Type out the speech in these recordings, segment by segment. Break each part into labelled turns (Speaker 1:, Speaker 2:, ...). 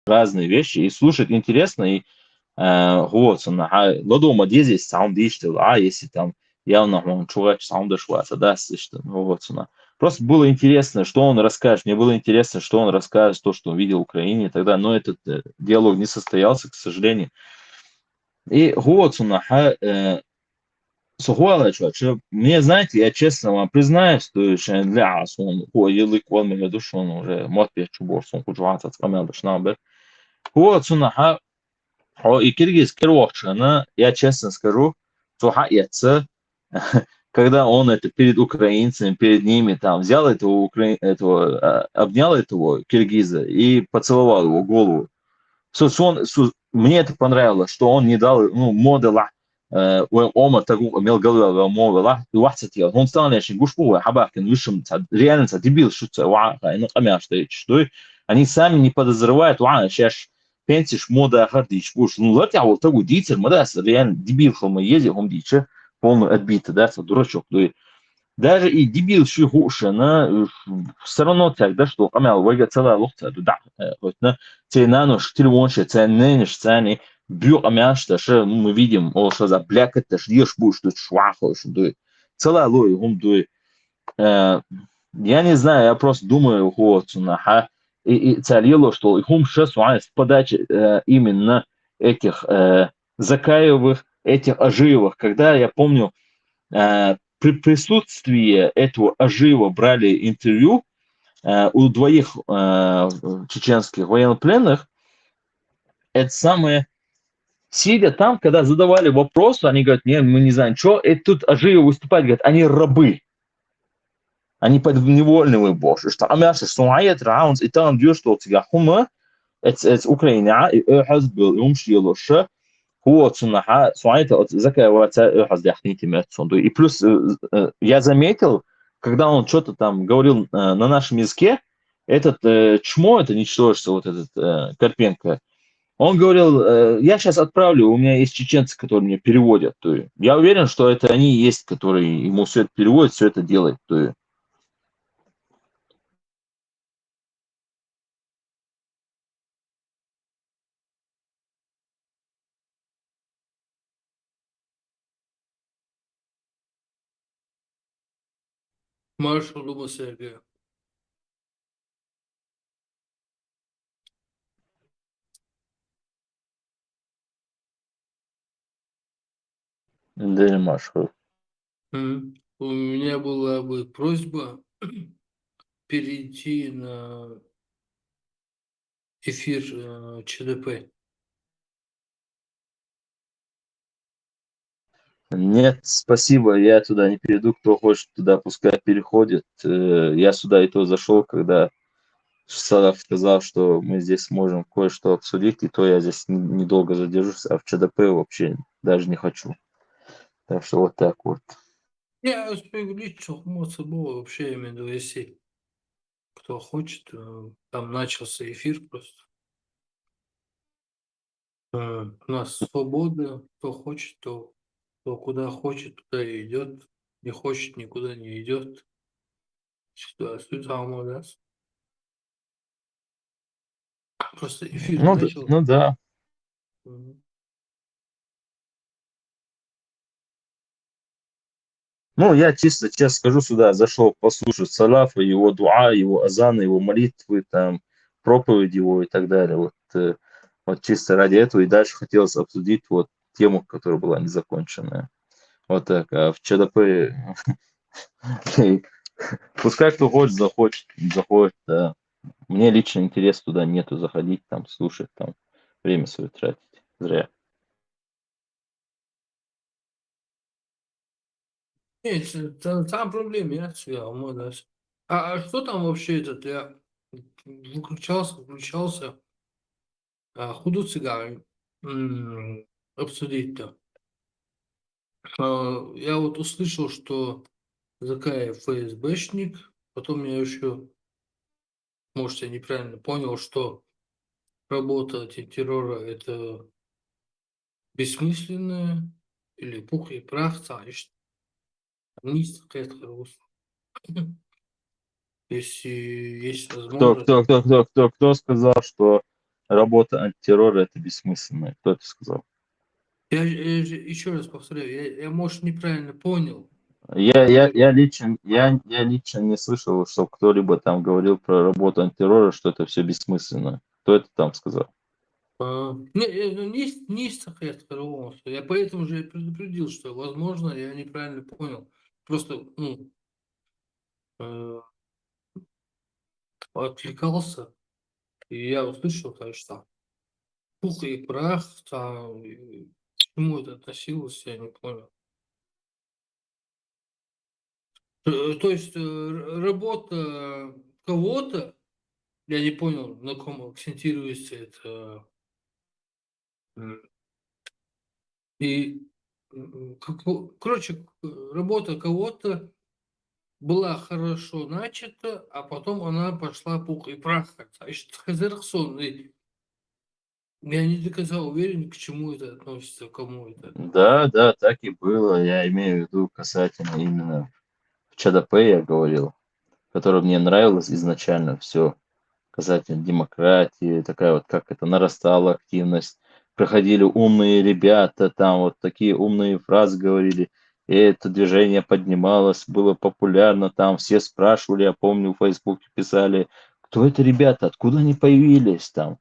Speaker 1: разные вещи, и слушать интересно, и вот, лодома дезис сам диштил, а если там явно он чувак сам дошваться, да, слышно, вот, просто было интересно, что он расскажет, мне было интересно, что он расскажет, то, что он видел в Украине тогда, но этот диалог не состоялся, к сожалению. И вот, сухвала, что мне, знаете, я честно вам признаюсь, что еще для сон, язык он мне душу, он уже мод чубор, сон кучваться, скамел дошнабер. Вот, и киргиз кирвокшина, я честно скажу, что яйца, когда он это перед украинцами, перед ними там взял обнял этого киргиза и поцеловал его голову. Мне это понравилось, что он не дал, ну, модела, ома тагу мел голову модела, и вахтетел. Он стал лишь гушпу, хабакин, высшим, реально, дебил, шутся, ну, что они сами не подозревают, сейчас пенсиш мода хардич, ну, вот я вот такой дитер, мода, реально, дебил, мы ездим, он дичи, полный отбитый, да, дурачок, даже и дебил шихушина все равно тогда что камел вega целая лохта да вот на цена штилвонше ценнеш цены бю камел что мы видим о что за бляк это ждешь будешь тут швахо что целая лой гум я не знаю я просто думаю вот на и царило что гум сейчас с подачи именно этих Закаевых этих Ажиевых когда я помню при присутствии этого Ажива брали интервью у двоих чеченских военнопленных. Это самое, сидя там, когда задавали вопросы, они говорят, нет, мы не знаем, что. И тут Ажиев выступает, говорят, они рабы. Они подневольные боже. Что амяши, что ает раунс, и там дюш, что тебя хума, это Украина, и хаз был, и умшилоша. هو صنعته زكاة قصدي и плюс я заметил, когда он что-то там говорил на нашем языке, этот чмо, это ничтожество, вот этот Карпенко, он говорил, я сейчас отправлю, у меня есть чеченцы, которые мне переводят. То есть, я уверен, что это они есть, которые ему все это переводят, все это делают. То есть,
Speaker 2: Маршал Дума Сергея.
Speaker 1: Дельмашев.
Speaker 2: У меня была бы просьба перейти на эфир ЧДП.
Speaker 1: Нет, спасибо, я туда не перейду, кто хочет туда, пускай переходит. Я сюда и то зашел, когда Садов сказал, что мы здесь можем кое-что обсудить, и то я здесь недолго задержусь, а в ЧДП вообще даже не хочу. Так что вот так вот.
Speaker 2: Я говорить, что эмоции было вообще, я имею в виду, если кто хочет, там начался эфир просто. У нас свобода, кто хочет, то куда хочет, туда и идет, не хочет, никуда не идет. Сюда, сюда, да. Просто эфир
Speaker 1: Ну,
Speaker 2: начал.
Speaker 1: ну да.
Speaker 2: Мгм.
Speaker 1: Ну, я чисто, честно скажу, сюда зашел послушать Салафа, его дуа, его азаны, его молитвы, там, проповедь его и так далее. Вот чисто ради этого. И дальше хотелось обсудить вот тему, которая была незаконченная. Вот так. А в ЧДП пускай кто хочет, заходит, да. Мне лично интерес туда нету заходить, там, слушать, там, время свое тратить. Зря.
Speaker 2: Нет, там проблем нет, я да. А что там вообще этот? Я включался, худу цыган обсудить-то. Я вот услышал, что Закаев ФСБшник, потом я еще, может, я неправильно понял, что работа террора это бессмысленная, или пух и прах, знаешь, амнистия какая-то. Если есть
Speaker 1: Кто,
Speaker 2: возможность.
Speaker 1: кто, кто, кто, кто, кто сказал, что работа антитеррора это бессмысленно. Кто это сказал?
Speaker 2: Я же еще раз повторяю, я, может, неправильно понял.
Speaker 1: Я лично не слышал, что кто-либо там говорил про работу антитеррора, что это все бессмысленно. Кто это там сказал?
Speaker 2: Ну, не есть такая скороволновка. Я поэтому же и предупредил, что, возможно, я неправильно понял. Просто, ну, э, отвлекался, и я услышал, что пух и прах, там, и к чему это относилось, я не понял. То есть работа кого-то, я не понял, на ком акцентируется это, м, и, короче, работа кого-то была хорошо начата, а потом она пошла пух и прах. Значит, Хазерсон, и я не до конца уверен, к чему это относится, к кому это относится.
Speaker 1: Да, да, так и было. Я имею в виду касательно именно в ЧДП я говорил, которое мне нравилось изначально все касательно демократии, такая вот, как это, нарастала активность, проходили умные ребята, там вот такие умные фразы говорили, и это движение поднималось, было популярно, там все спрашивали, я помню, в Фейсбуке писали, кто это ребята, откуда они появились там,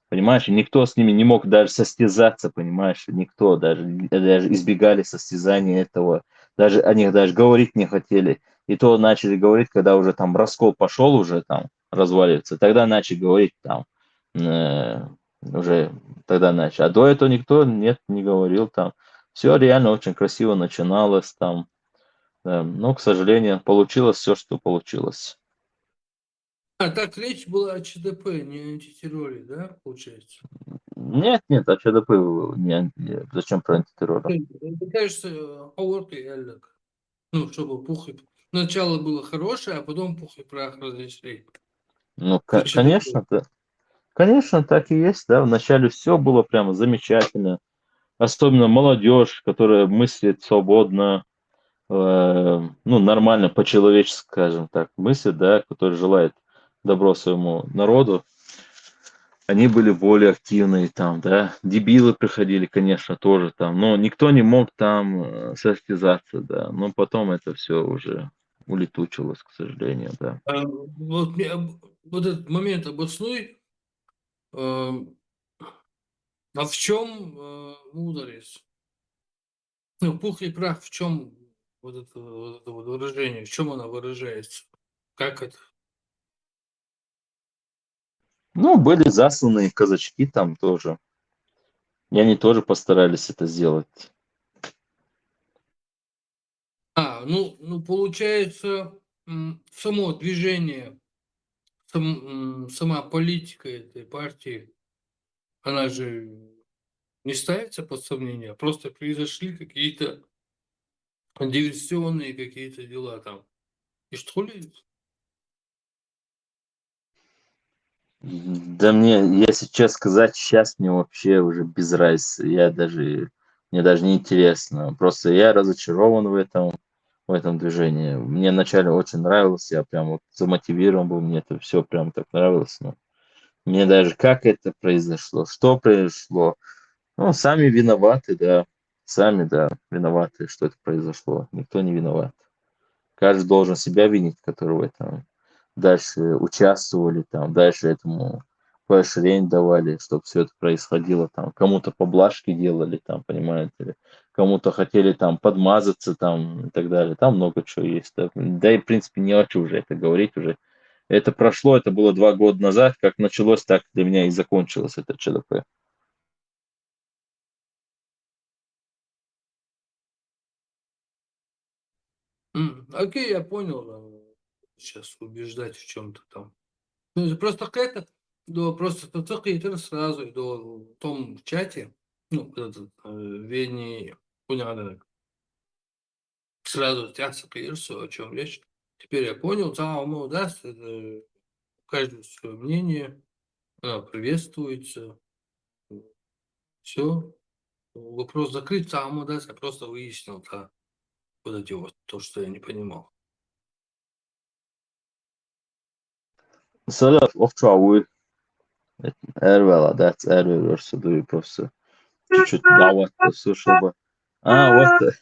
Speaker 1: понимаешь, и никто с ними не мог даже состязаться, понимаешь, никто, даже избегали состязания этого, даже о них даже говорить не хотели. И то начали говорить, когда уже там раскол пошел, уже там разваливаться, тогда начали говорить там, э, уже тогда начали. А до этого никто нет, не говорил там. Все реально очень красиво начиналось там, но, к сожалению, получилось все, что получилось.
Speaker 2: А так речь была о ЧДП, не о антитерроре, да, получается?
Speaker 1: Нет, нет, а ЧДП зачем про антитеррор?
Speaker 2: Мне кажется, Ховард и Эллек. Ну, чтобы пух и... Начало было хорошее, а потом пух и прах разнесли.
Speaker 1: Ну,
Speaker 2: Это ЧДП.
Speaker 1: конечно, конечно, так и есть, да. Вначале все было прямо замечательно. Особенно молодежь, которая мыслит свободно, ну, нормально, по-человечески, скажем так, мыслит, да, которая желает добро своему народу. Они были более активные там, да. Дебилы приходили, конечно, тоже там. Но никто не мог там состязаться, да. Но потом это все уже улетучилось, к сожалению, да.
Speaker 2: Вот, вот этот момент обоснуй. э, А в чем мудрость? Ну, пух и прах, в чем вот это вот выражение, в чем она выражается? Как это?
Speaker 1: Ну, были засланные казачки там тоже. И они тоже постарались это сделать.
Speaker 2: Ну, получается, само движение, сама политика этой партии, она же не ставится под сомнение, а просто произошли какие-то диверсионные какие-то дела там. И что ли?
Speaker 1: Да мне, если честно сказать, сейчас мне вообще уже без разницы. Мне даже не интересно. Просто я разочарован в этом движении. Мне вначале очень нравилось, я прям вот замотивирован был, мне это все прям так нравилось. Но мне даже как это произошло, что произошло. Ну, сами виноваты, да. Сами, да, виноваты, что это произошло. Никто не виноват. Каждый должен себя винить, который в этом дальше участвовали, там, дальше этому поощрение давали, чтобы все это происходило, там, кому-то поблажки делали, там, понимаете ли, кому-то хотели там подмазаться, там, и так далее, там много чего есть, да, да и, в принципе, не хочу уже это говорить уже, это прошло, это было 2 года назад, как началось, так для меня и закончилось это ЧДП.
Speaker 2: Окей, я понял. Сейчас убеждать в чем-то там. Ну, это просто какая-то, да, просто это сразу до в том чате, ну, вот этот, Вени Кунянин, сразу тяжко о чем речь. Теперь я понял, Цаомо даст, это у каждого свое мнение, приветствуется, все. Вопрос закрыт, Цаомо даст, я просто выяснил, да, вот эти вот, то, что я не понимал.
Speaker 1: Салат овчауы, Эрвела, да, эрвел версию просто чуть-чуть давать просто, чтобы... вот.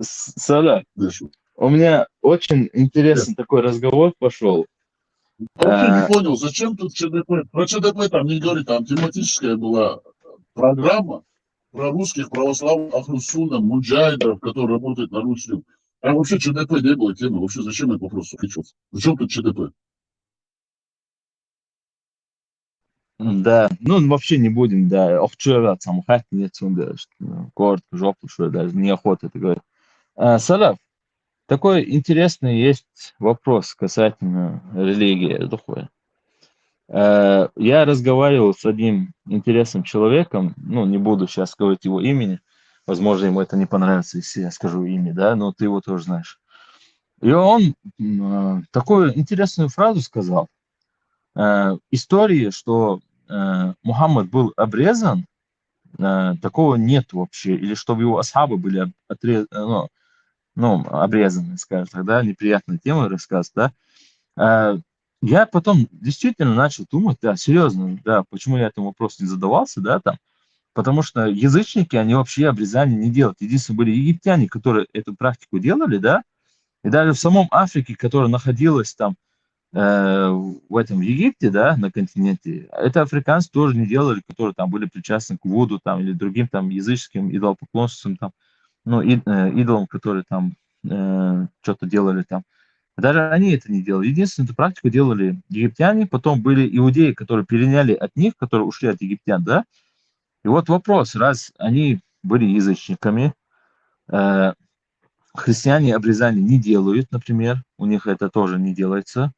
Speaker 1: Саля, у меня очень интересный такой разговор пошел.
Speaker 3: Вообще не понял, зачем тут ЧДП? Про ЧДП там не говорит, там тематическая была программа про русских православных Ахлусуна, муджайдов, которые работают на Руси. Там вообще ЧДП не было темы. Вообще зачем этот вопрос включился? Зачем тут ЧДП?
Speaker 1: Да, ну вообще не будем, да. Ох, что там хат нет, город, жопу, что даже неохота это говорить. Салав, такой интересный есть вопрос касательно религии духовной. Я разговаривал с одним интересным человеком, ну, не буду сейчас говорить его имени, возможно, ему это не понравится, если я скажу имя, да, но ты его тоже знаешь. И он такую интересную фразу сказал. Истории, что Мухаммад был обрезан, такого нет вообще. Или чтобы его асхабы были обрезаны, скажем так, да, неприятная тема рассказ, да. Я потом действительно начал думать, да, серьезно, да, почему я этому вопросу не задавался, да, там, потому что язычники, они вообще обрезание не делают. Единственное, были египтяне, которые эту практику делали, да, и даже в самом Африке, которая находилась там, в этом в Египте, да, на континенте, это африканцы тоже не делали, которые там были причастны к Вуду там или другим там языческим идолопоклонствам там, ну, идолам, которые там что-то делали там. Даже они это не делали. Единственную эту практику делали египтяне, потом были иудеи, которые переняли от них, которые ушли от египтян, да. И вот вопрос, раз они были язычниками, э, христиане обрезание не делают, например, у них это тоже не делается.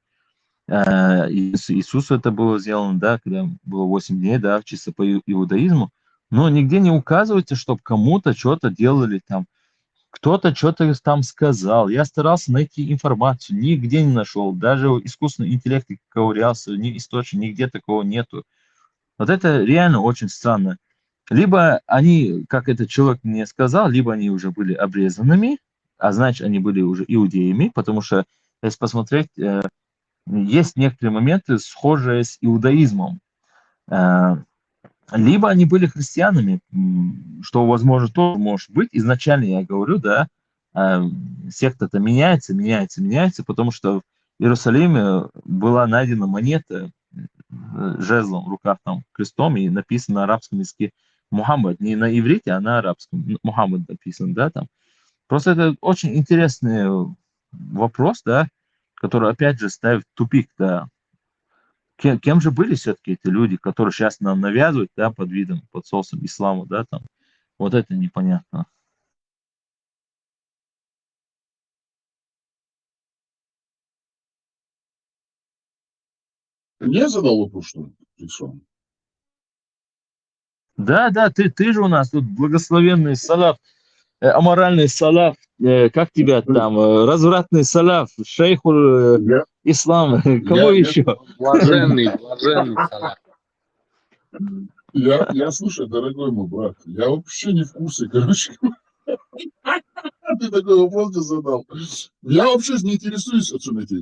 Speaker 1: Иисусу это было сделано, да, когда было 8 дней, да, чисто по иудаизму. Но нигде не указывается, чтобы кому-то что-то делали там. Кто-то что-то там сказал. Я старался найти информацию, нигде не нашел. Даже искусственный интеллект ковырялся, ни источник, нигде такого нету. Вот это реально очень странно. Либо они, как этот человек мне сказал, либо они уже были обрезанными, а значит, они были уже иудеями, потому что, если посмотреть, есть некоторые моменты, схожие с иудаизмом. Э, Либо они были христианами, что, возможно, тоже может быть. Изначально я говорю, да, секта-то меняется, потому что в Иерусалиме была найдена монета жезлом в руках, там, крестом, и написано на арабском языке Мухаммад. Не на иврите, а на арабском. Мухаммад написан, да, там. Просто это очень интересный вопрос, да, который, опять же, ставит в тупик, да. Кем же были все-таки эти люди, которые сейчас нам навязывают, да, под видом, под соусом ислама, да, там. Вот это непонятно.
Speaker 3: Мне задал вопрос, что ли?
Speaker 1: Да, ты же у нас тут благословенный салаф, аморальный салаф, как тебя там, развратный салаф, шейхуль
Speaker 3: Я,
Speaker 1: ислам, кого
Speaker 3: я,
Speaker 1: еще?
Speaker 4: Блаженный салат.
Speaker 3: слушай, дорогой мой брат, я вообще не в курсе, короче. Ты такой вопрос мне задал. Я вообще не интересуюсь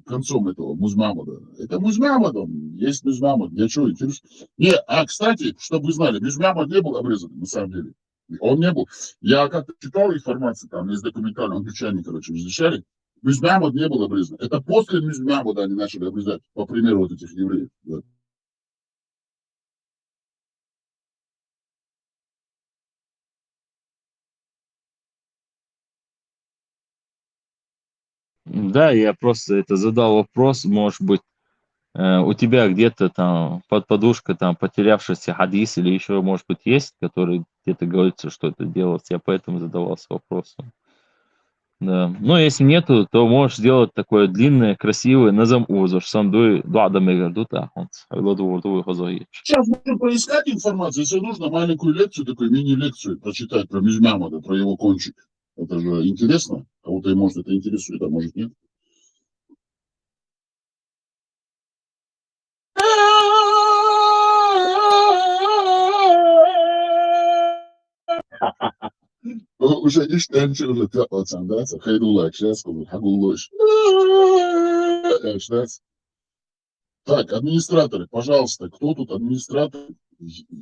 Speaker 3: концом этого Музмамада. Это Музмамад, есть Музмамад. Я что, интересуюсь? Не, кстати, чтобы вы знали, Музмамад не был обрезан, на самом деле. Он не был. Я как-то читал информацию, там, из документального, англичане, короче, изучали. Музмамад не был обрезан. Это после Музмамада они начали обрезать, по примеру вот этих евреев. Да.
Speaker 1: Да, я просто это задал вопрос, может быть, у тебя где-то там под подушкой там потерявшийся хадис или еще, может быть, есть, который где-то говорится, что это делать. Я поэтому задавался вопросом. Да. Но если нету, то можешь сделать такое длинное, красивое, назам узор, сандуй, дуадам игардута,
Speaker 3: Сейчас можно поискать информацию, если нужно маленькую лекцию, такую мини-лекцию прочитать про Мизмямада, про его кончик. Это же интересно. Кого-то, может, это интересует, а может, нет. уже не штанчик, уже тяпаться, да, хайдулак, сейчас, хагулош. Так, администраторы, пожалуйста, кто тут администратор?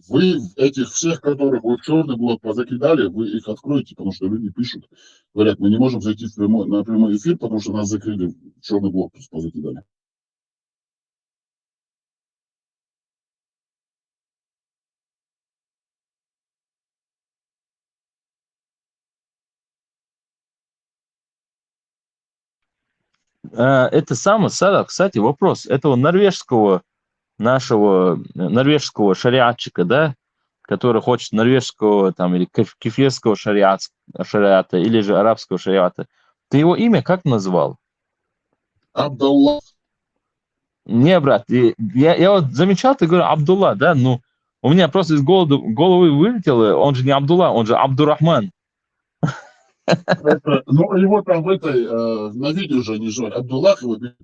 Speaker 3: Вы этих всех, которых вы в черный блок позакидали, вы их откроете, потому что люди пишут, говорят, мы не можем зайти на прямой эфир, потому что нас закрыли, в черный блок позакидали.
Speaker 1: Это самое, Сара, кстати, вопрос этого норвежского нашего норвежского шариатчика, да, который хочет норвежского там или кефирского шариата или же арабского шариата. Ты его имя как назвал?
Speaker 3: Абдаллах.
Speaker 1: Не, брат, я вот замечал, ты говоришь Абдулла, да, ну, у меня просто из головы вылетело, он же не Абдулла, он же Абдурахман.
Speaker 3: Ну, его там на видео же они же, Абдуллах его били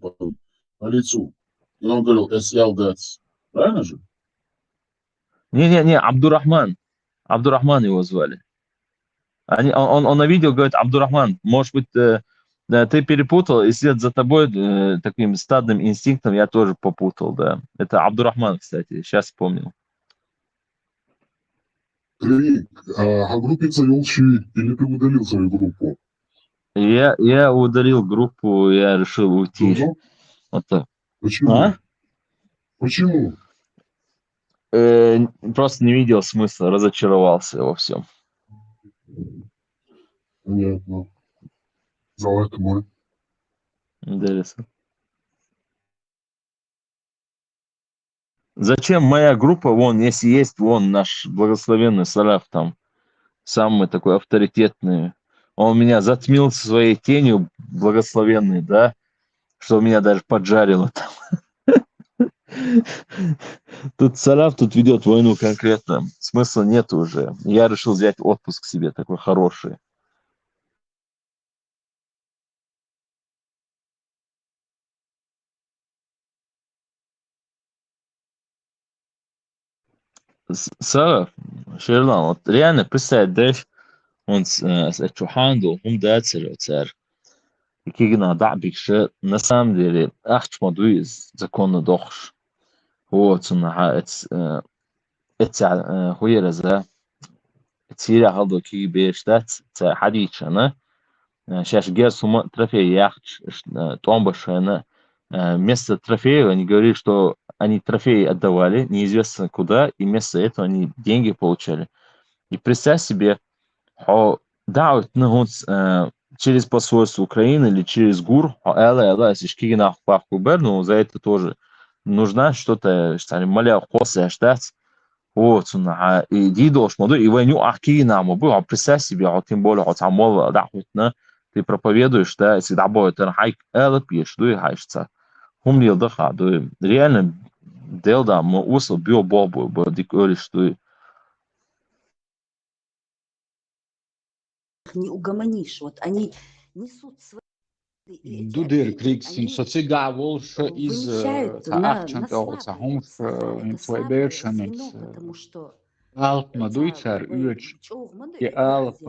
Speaker 3: по лицу. И он говорил, SLDS. Правильно же?
Speaker 1: Не, Абдурахман. Абдурахман его звали. Он на видео говорит Абдурахман. Может быть, да, ты перепутал, и след за тобой таким стадным инстинктом я тоже попутал, да. Это Абдурахман, кстати, сейчас вспомнил.
Speaker 3: Ты, группица Елчи, или ты удалил свою группу?
Speaker 1: Я удалил группу, я решил уйти.
Speaker 3: Ну,
Speaker 1: Вот так.
Speaker 3: почему?
Speaker 1: А?
Speaker 3: Почему?
Speaker 1: Просто не видел смысла, разочаровался во всем.
Speaker 3: Понятно. Залог мой.
Speaker 1: Интересно. Зачем моя группа, вон, если есть, вон, наш благословенный Сараф там, самый такой авторитетный, он меня затмил своей тенью благословенной, да, что меня даже поджарило там. Тут Сараф тут ведет войну конкретно, смысла нет уже. Я решил взять отпуск себе такой хороший. Сараф, Шерлан, вот реально представь, да, он с Чуханду, он дацер, Кигна дабикше, на самом деле, ахчмаду из закона дохш. Вот, это хуера за تيرا هذا كي بيشتات حديث أنا شاش جالس هم трофей яхч томбаш она вместо трофея они говорили, что они трофеи отдавали неизвестно куда, и вместо этого они деньги получали. И представь себе, دعوة نهوت через посольство Украины или через ГУР, если шкигина пахкубер, но за это тоже нужна что-то, что маля хосе штат, вот, и дидош моду, и войну ахкина мобу, а представь себе, а тем более, а мол, дعватна, ты проповедуешь, да, если дабоет, хайк элп ешду и хайшца. Хумлил даха, реально, дел да, мы усл био бобу, дик öyle что
Speaker 5: не угомонишь. Вот они несут свои
Speaker 4: Duder Kriegsdienst, so Ziga Walsh is Action Dolls, Homs in Twibation, Alp Maduicer, Uch, Alp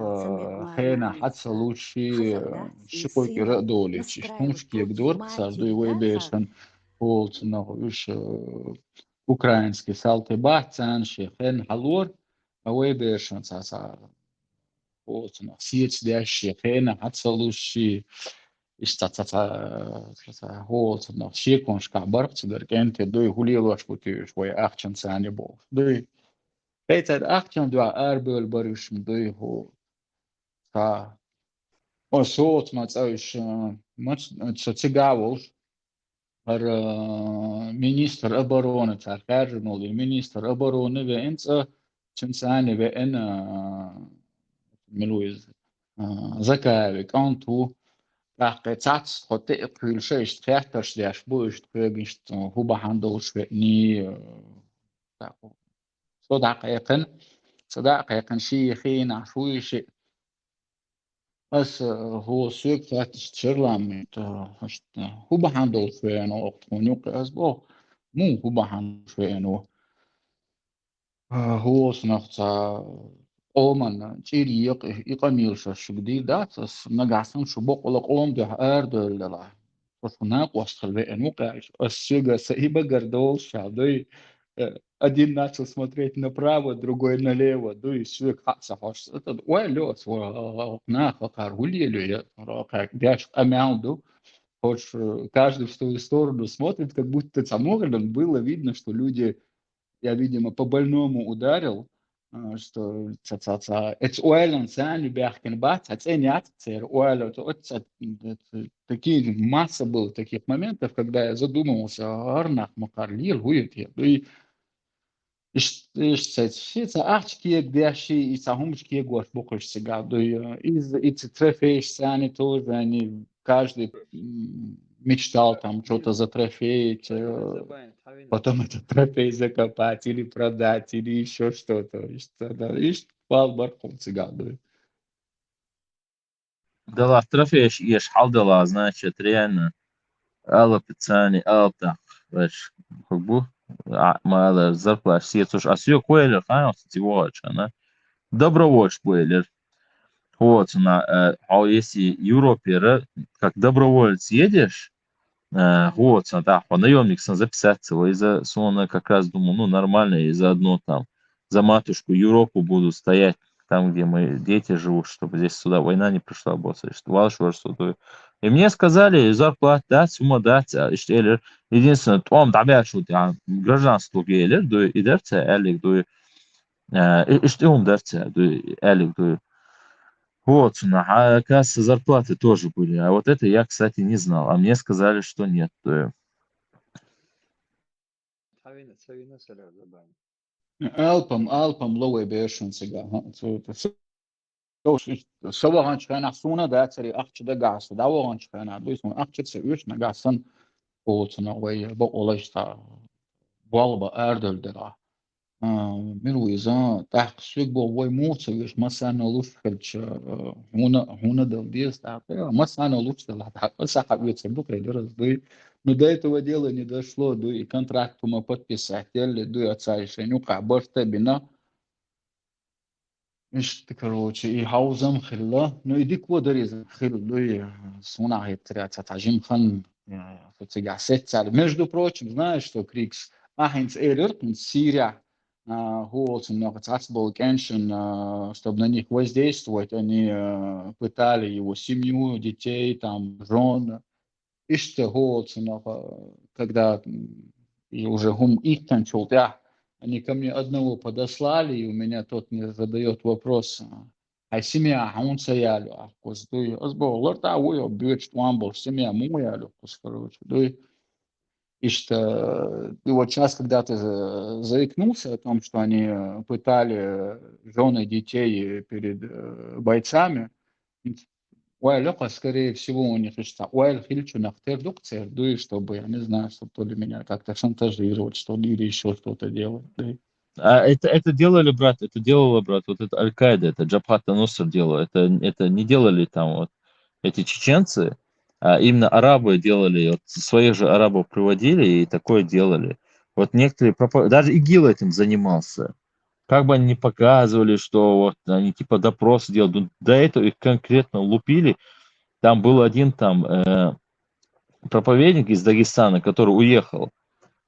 Speaker 4: Hena Hatsaluchi, Shipok Radolic, Stumski Gdorksar, Duibation, Holz, no, Ukrainski Salty Batsan, Shechen Halor, Awebation, Sasa, Holz, no, Siets Dash, Hena Hatsaluchi. هو صدق شيكون شكابر صدق أنت دوي هولي لوش بتوي شوي أخشن ثاني بول دوي بيت أخشن دوا أربل بريش دوي هو تا صوت ما تسويش ما تسجاول هر مينيستر أبرونة تاع خارجنا المينيستر أبرونة وأنت ثاني وأن ملوز زكاة كانتو Tsats hat külsöst fjärters des bust högist hubahandels ni صداقة شيخين عشويش بس هو سوق فاتش تشرلام هو بحندل فينو ونوك أسبوع مو هو بحندل فينو هو سنخت Oman çiri yok ikamilsa şu değil da nagasın şu bok ola qom de erdöldela. Fosna qosqal ve enu qash assuga саиба гордол шадой один начал смотреть направо, другой налево, да и все, как сахаш. Это ой, лёс, на хакарулили, как дяш амяуду. Хочешь, каждый в свою сторону смотрит, как будто самоглядом было видно, что люди, я, видимо, по-больному ударил, что это уэлен сани бяхкин бац, а це нет, це уэлен, такие масса было таких моментов, когда я задумывался, арнах макарлил, хует я, Isso, arte que deixa isso arrumos que gosto pouco chegado и трофеешь сани тоже они каждый мечтал там что-то затрофеить, потом этот трофей закопать или продать или еще что-то. И пал бархом цыгану.
Speaker 1: Да ла, трофеешь ешь халдала, значит, реально. Алла пиццани, алта, веш, как бы, мало зарплат, все тоже, а все койлер, кстати, вот, она. Добровольш койлер. Вот, а если Европе, как добровольец едешь, вот, да, по наемникам записаться, и за сон как раз думаю, ну, нормально, и заодно там за матушку Европу буду стоять там, где мои дети живут, чтобы здесь сюда война не пришла, босса, что вашу что. И мне сказали, зарплату дать, сумма дать, что единственное, том табя что гражданство гейлер, дуй и дерце, элик, дуй, и что ум дерце, дуй, элик, дуй. Вот, а оказывается, зарплаты тоже были. А вот это я, кстати, не знал. А мне сказали, что нет.
Speaker 4: Alpam lowe beşun siga. Savahan çıkana sona da tsari akçı da gası. Da vahan çıkana. Bu son akçı tse üç na gasın olsun o bu olaysta. Balba erdöldera. من ويزان تحقيق بوي موت ويش مثلا لوش كلش هنا دل ديس تعطي مثلا لوش دل حق سحب يتصدق يدرس دوي но до этого дела не дошло, до и контракт мы подписали, до и отца решению кабарта бина, مش короче и хаузам хилла, но иди квадрез хил, до и сона хитря تعجيم خن فتجاسет царь. Между прочим, знаешь, что Крикс Ахинц Эллерт, Сирия, Холцин, Цацбол Кеншин, чтобы на них воздействовать, они пытали его семью, детей, там, жен. И что Холцин, когда и уже гум их кончил, да, они ко мне одного подослали, и у меня тот мне задает вопрос, а семья, а он саялю, а костуй, азбол, лорта, ой, бьет, он был, семья, муялю, короче, дуй. И что и вот сейчас, когда ты заикнулся о том, что они пытали жены детей перед бойцами, Уайлёха, скорее всего, у них что Уайл Хильчу нахтердукция, да и чтобы, я не знаю, чтобы то ли меня как-то шантажировать, что ли, или еще что-то делать. Да.
Speaker 1: А это делали, брат, это делала, брат, вот это Аль-Каида, это Джабхат ан-Нуср делал, это не делали там вот эти чеченцы, а именно арабы делали, вот своих же арабов приводили и такое делали. Вот некоторые, даже ИГИЛ этим занимался. Как бы они ни показывали, что вот они типа допрос делают, ну, до этого их конкретно лупили. Там был один там проповедник из Дагестана, который уехал.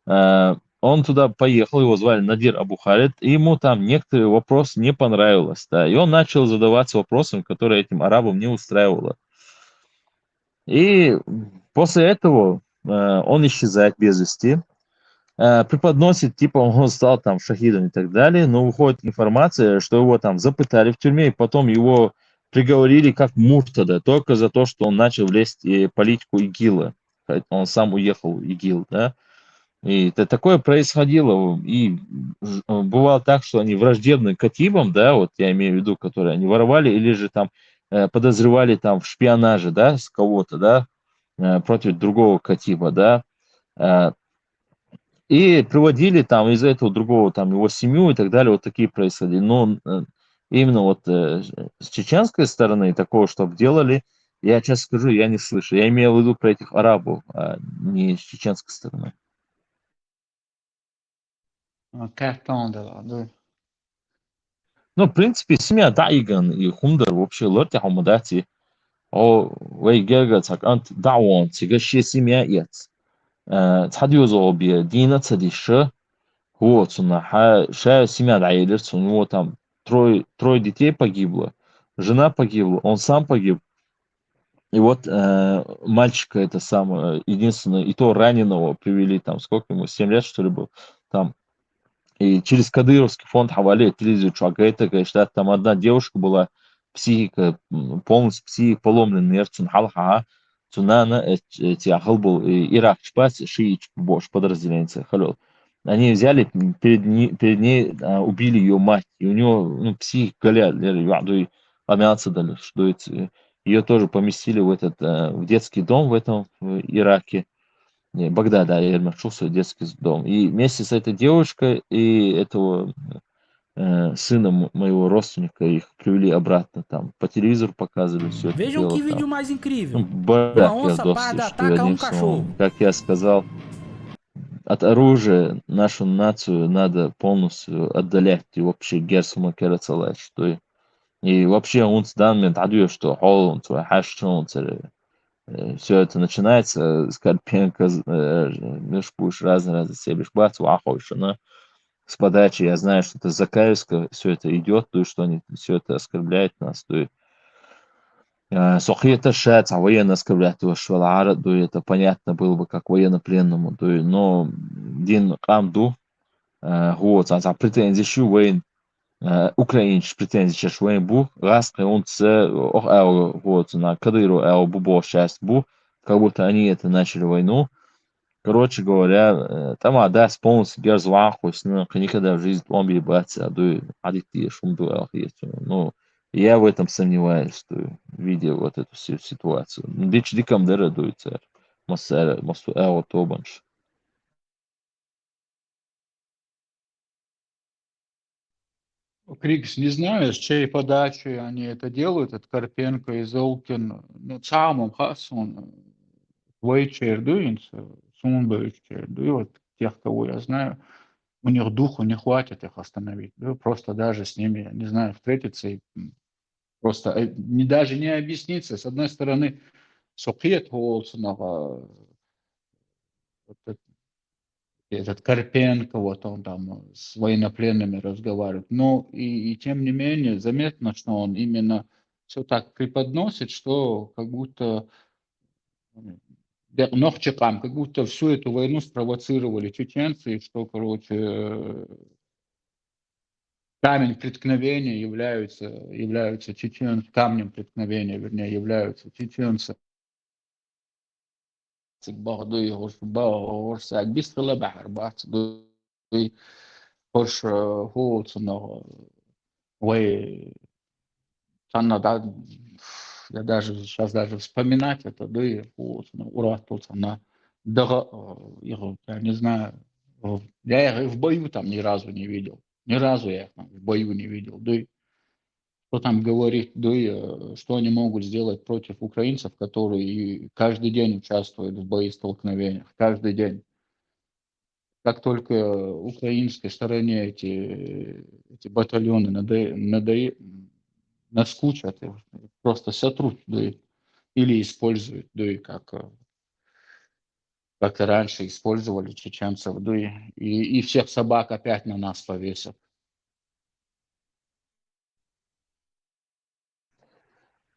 Speaker 1: Он туда поехал, его звали Надир Абу Халид, и ему там некоторые вопросы не понравилось, да, и он начал задаваться вопросами, которые этим арабам не устраивало. И после этого он исчезает без вести, преподносит, типа он стал там шахидом и так далее, но выходит информация, что его там запытали в тюрьме, и потом его приговорили как муртада, только за то, что он начал лезть в политику ИГИЛа. Он сам уехал в ИГИЛ, да. И такое происходило, и бывало так, что они враждебны катибам, да, вот я имею в виду, которые они воровали, или же там подозревали там в шпионаже, да, с кого-то, да, против другого катиба, да, и приводили там из-за этого другого, там, его семью и так далее, вот такие происходили. Но именно вот с чеченской стороны такого, чтобы делали, я честно скажу, я не слышу. Я имею в виду про этих арабов, а не с чеченской стороны.
Speaker 4: Cartão dela,
Speaker 1: Ну, в принципе, семья Дайган и Хундер вообще лорти хомодати. О, вей герга так ант даон, тига ши семья яц. Цадиозо би дина цадиша. Вот, ша семья Дайдерс, у него там трое детей погибло, жена погибла, он сам погиб. И вот мальчика это самое, единственное, и то раненого привели, там, сколько ему, 7 лет, что ли, был, там. И через Кадыровский фонд Хавали телевизор Чуагайта, конечно, там одна девушка была, психика, полностью психика поломленная, нерв, цунхалха, цунана, эти ахал был, Ирак, чпас, шиич, бош, подразделение, халил. Они взяли, перед ней убили ее мать, и у нее, ну, психика, галя, и помялся дали, что это, ее тоже поместили в этот, в детский дом в этом, в Ираке. Не, Багдада, я чувствую детский дом. И вместе с этой девушкой и этого сына моего родственника их привели обратно там. По телевизору показывали все это
Speaker 6: Vejam
Speaker 1: дело
Speaker 6: que vídeo
Speaker 1: там.
Speaker 6: mais
Speaker 1: Ну,
Speaker 6: incrível. Uma
Speaker 1: барак я
Speaker 6: onça
Speaker 1: досы,
Speaker 6: parda
Speaker 1: что
Speaker 6: ataca
Speaker 1: одним словом, как я сказал, от оружия нашу нацию надо полностью отдалять и вообще герсума керацалать, что и вообще он с данными адую, что хол он твой хашон все это начинается с Карпенко, Мишпуш, разные себе бац, Ваховшина. С подачи я знаю, что это Закаевска, все это идет, то, что они все это оскорбляют нас, то есть Сохиета Шац, а военно оскорбляют его Швалара, то это понятно было бы как военнопленному, то но Дин Камду, вот, а претензии еще воен, украинец претензии сейчас воен бу, раз он с, вот, на Кадыру, бубо сейчас бу, как будто они это начали войну. Короче говоря, там Адас полностью герзвахус, ну, никогда в жизни он ебаться, а до адикти шумду есть. Ну, я в этом сомневаюсь, что видя вот эту всю ситуацию. Дич дикам дера дуется, массера, массу тобанш.
Speaker 4: Крикс, не знаю, с чьей подачи они это делают, это Карпенко и Золкин. Ну, самым хасун, Вейчердуинс, Сунбейчерду, вот тех, кого я знаю, у них духу не хватит их остановить. Да, просто даже с ними, я не знаю, встретиться и просто даже не объясниться. С одной стороны, Сокет Волсонова, этот Карпенко, вот он там с военнопленными разговаривает. Но и тем не менее заметно, что он именно все так преподносит, что как будто Нохчакам, как будто всю эту войну спровоцировали чеченцы, и что, короче, камень преткновения являются чеченцы, камнем преткновения, вернее, являются чеченцы. برضه ورسا بيستغل بحر بات хош هو цена вы цена да я даже сейчас даже вспоминать это да и вот ура тут она да я не знаю я их в бою там ни разу не видел ни разу я их там в бою не видел да что там говорить да что они могут сделать против украинцев которые каждый день участвуют в боестолкновениях каждый день. Как только украинской стороне эти батальоны наскучат, просто сотрут, да, или используют, да, и как и раньше использовали чеченцев, да, и всех собак опять на нас повесят.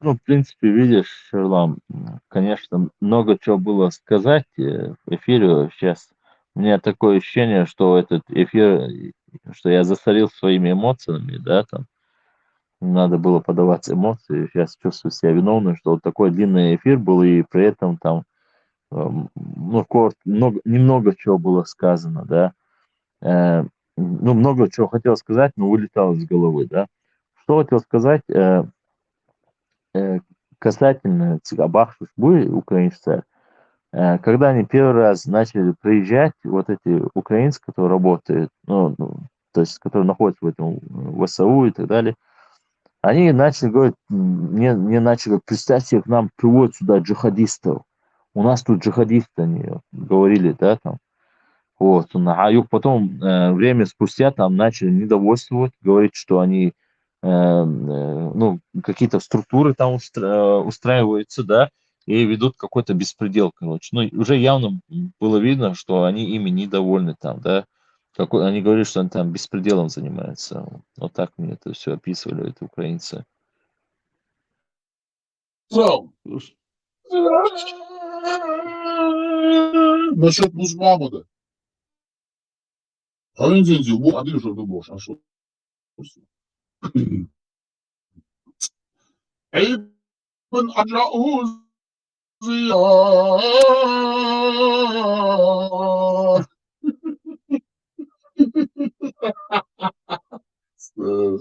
Speaker 1: Ну, в принципе, видишь, Шерлам, конечно, много чего было сказать в эфире сейчас. У меня такое ощущение, что этот эфир, что я засорил своими эмоциями, да, там, надо было подавать эмоции. Сейчас чувствую себя виновным, что вот такой длинный эфир был, и при этом там ну, немного чего было сказано, да. Ну, много чего хотел сказать, но вылетало из головы, да. Что хотел сказать касательно Цигабах, украинцы, когда они первый раз начали приезжать, вот эти украинцы, которые работают, то есть, которые находятся в этом ВСУ и так далее, они начали говорить, мне начали говорить, представьте, к нам приводят сюда джихадистов. У нас тут джихадисты, они говорили, да, там. Вот. А потом, время спустя, там начали недовольствовать, говорить, что они ну, какие-то структуры там устраиваются, да, и ведут какой-то беспредел, короче. Ну, уже явно было видно, что они ими недовольны там, да. Они говорят, что они там беспределом занимаются. Вот так мне это все описывали, это украинцы.
Speaker 3: Сам. Насчет Музмамуда. Хавендинди, а ты уже думаешь, а что? Ибн Аджаузи. Э,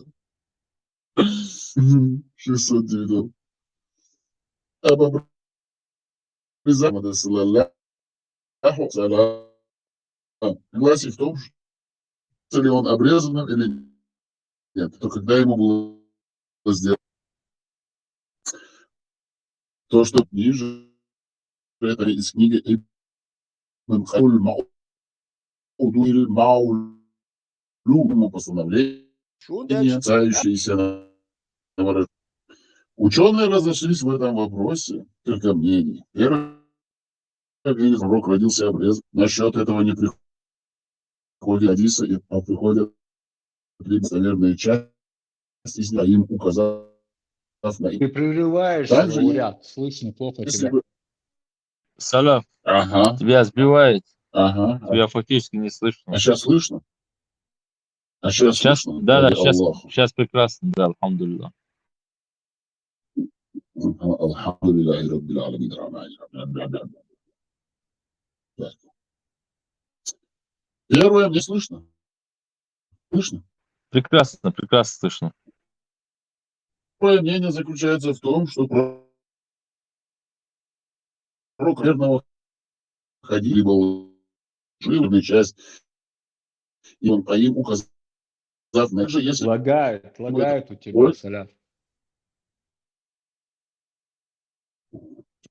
Speaker 3: 609. Об образовании саллаллаху салям. Согласен в том, что ли он обрезанным или нет, то когда ему было сделано то, что ниже, это из книги Ибн Халюль Мауду или Маулю постановление, касающееся новорожденных. Ученые разошлись в этом вопросе, только мнений. Первый мнение, пророк родился обрезан. Насчет этого не приходит хадиса, а приходят наверное, часть из них, им указав на их.
Speaker 4: Ты прерываешь,
Speaker 3: Также,
Speaker 4: Урят, слышно плохо
Speaker 3: если
Speaker 4: тебя.
Speaker 3: бы...
Speaker 1: Салав,
Speaker 3: Ага,
Speaker 1: тебя сбивает,
Speaker 3: ага.
Speaker 1: тебя фактически не
Speaker 3: А
Speaker 1: слышно.
Speaker 3: сейчас слышно? А сейчас
Speaker 1: Сейчас,
Speaker 3: слышно?
Speaker 1: да,
Speaker 3: Ради
Speaker 1: сейчас,
Speaker 3: Аллаха.
Speaker 1: сейчас прекрасно, да, алхамдулилlah.
Speaker 3: Алхамдулиллахи Раббил Аламин Рахмани. Так. Первое мне слышно? Слышно?
Speaker 1: Прекрасно, прекрасно слышно.
Speaker 3: Первое мнение заключается в том, что пророк верного ходили был живая часть, и он по им указав на же, если
Speaker 4: Лагает у тебя, Саляф.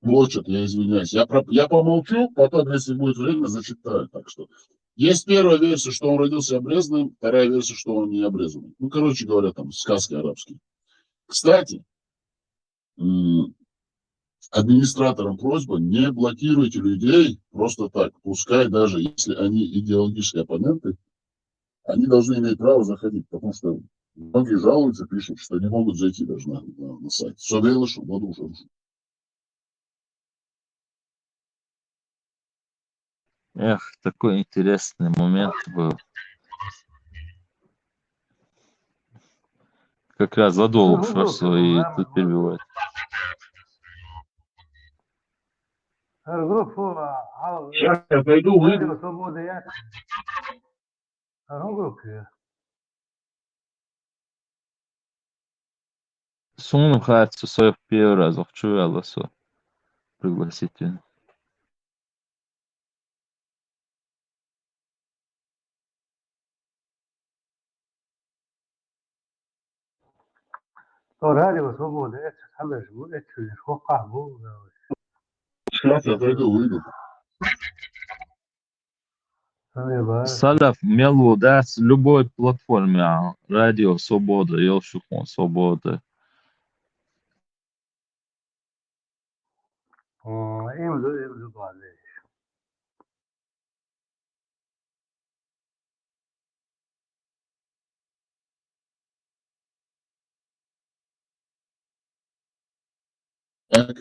Speaker 3: молчат, я извиняюсь. Я помолчу, потом, если будет время, зачитаю. Так что есть первая версия, что он родился обрезанным, вторая версия, что он не обрезанный. Ну, короче говоря, там сказки арабские. Кстати, администраторам просьба, не блокируйте людей просто так. Пускай даже если они идеологические оппоненты, они должны иметь право заходить, потому что многие жалуются, пишут, что не могут зайти даже на сайт. Все дело, что надо уже.
Speaker 1: Эх, такой интересный момент был. Как раз задолу шварцу и тут перебивает.
Speaker 3: Сейчас я пойду, выйду.
Speaker 1: Сумну хатцу свою первый раз чуяла пригласите.
Speaker 3: Сейчас я пойду, выйду.
Speaker 1: Салав мелу, да, с любой платформе, радио Свобода, Елшукон Свобода.
Speaker 3: Так.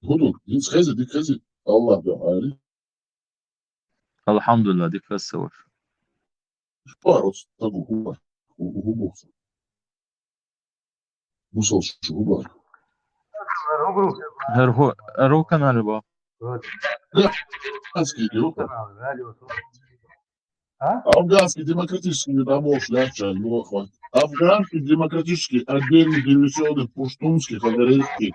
Speaker 3: Буду. Схези, dik хези. Allah da Ali.
Speaker 1: Alhamdulillah, дик фасаваш.
Speaker 3: Парус tabu huba. Hubuksa. Musal shuba.
Speaker 1: Ру канале был.
Speaker 3: Афганский идиот. Афганский демократический недомол шляпча. Афганский демократический отдельный дивизионный пуштунский, хагарейский,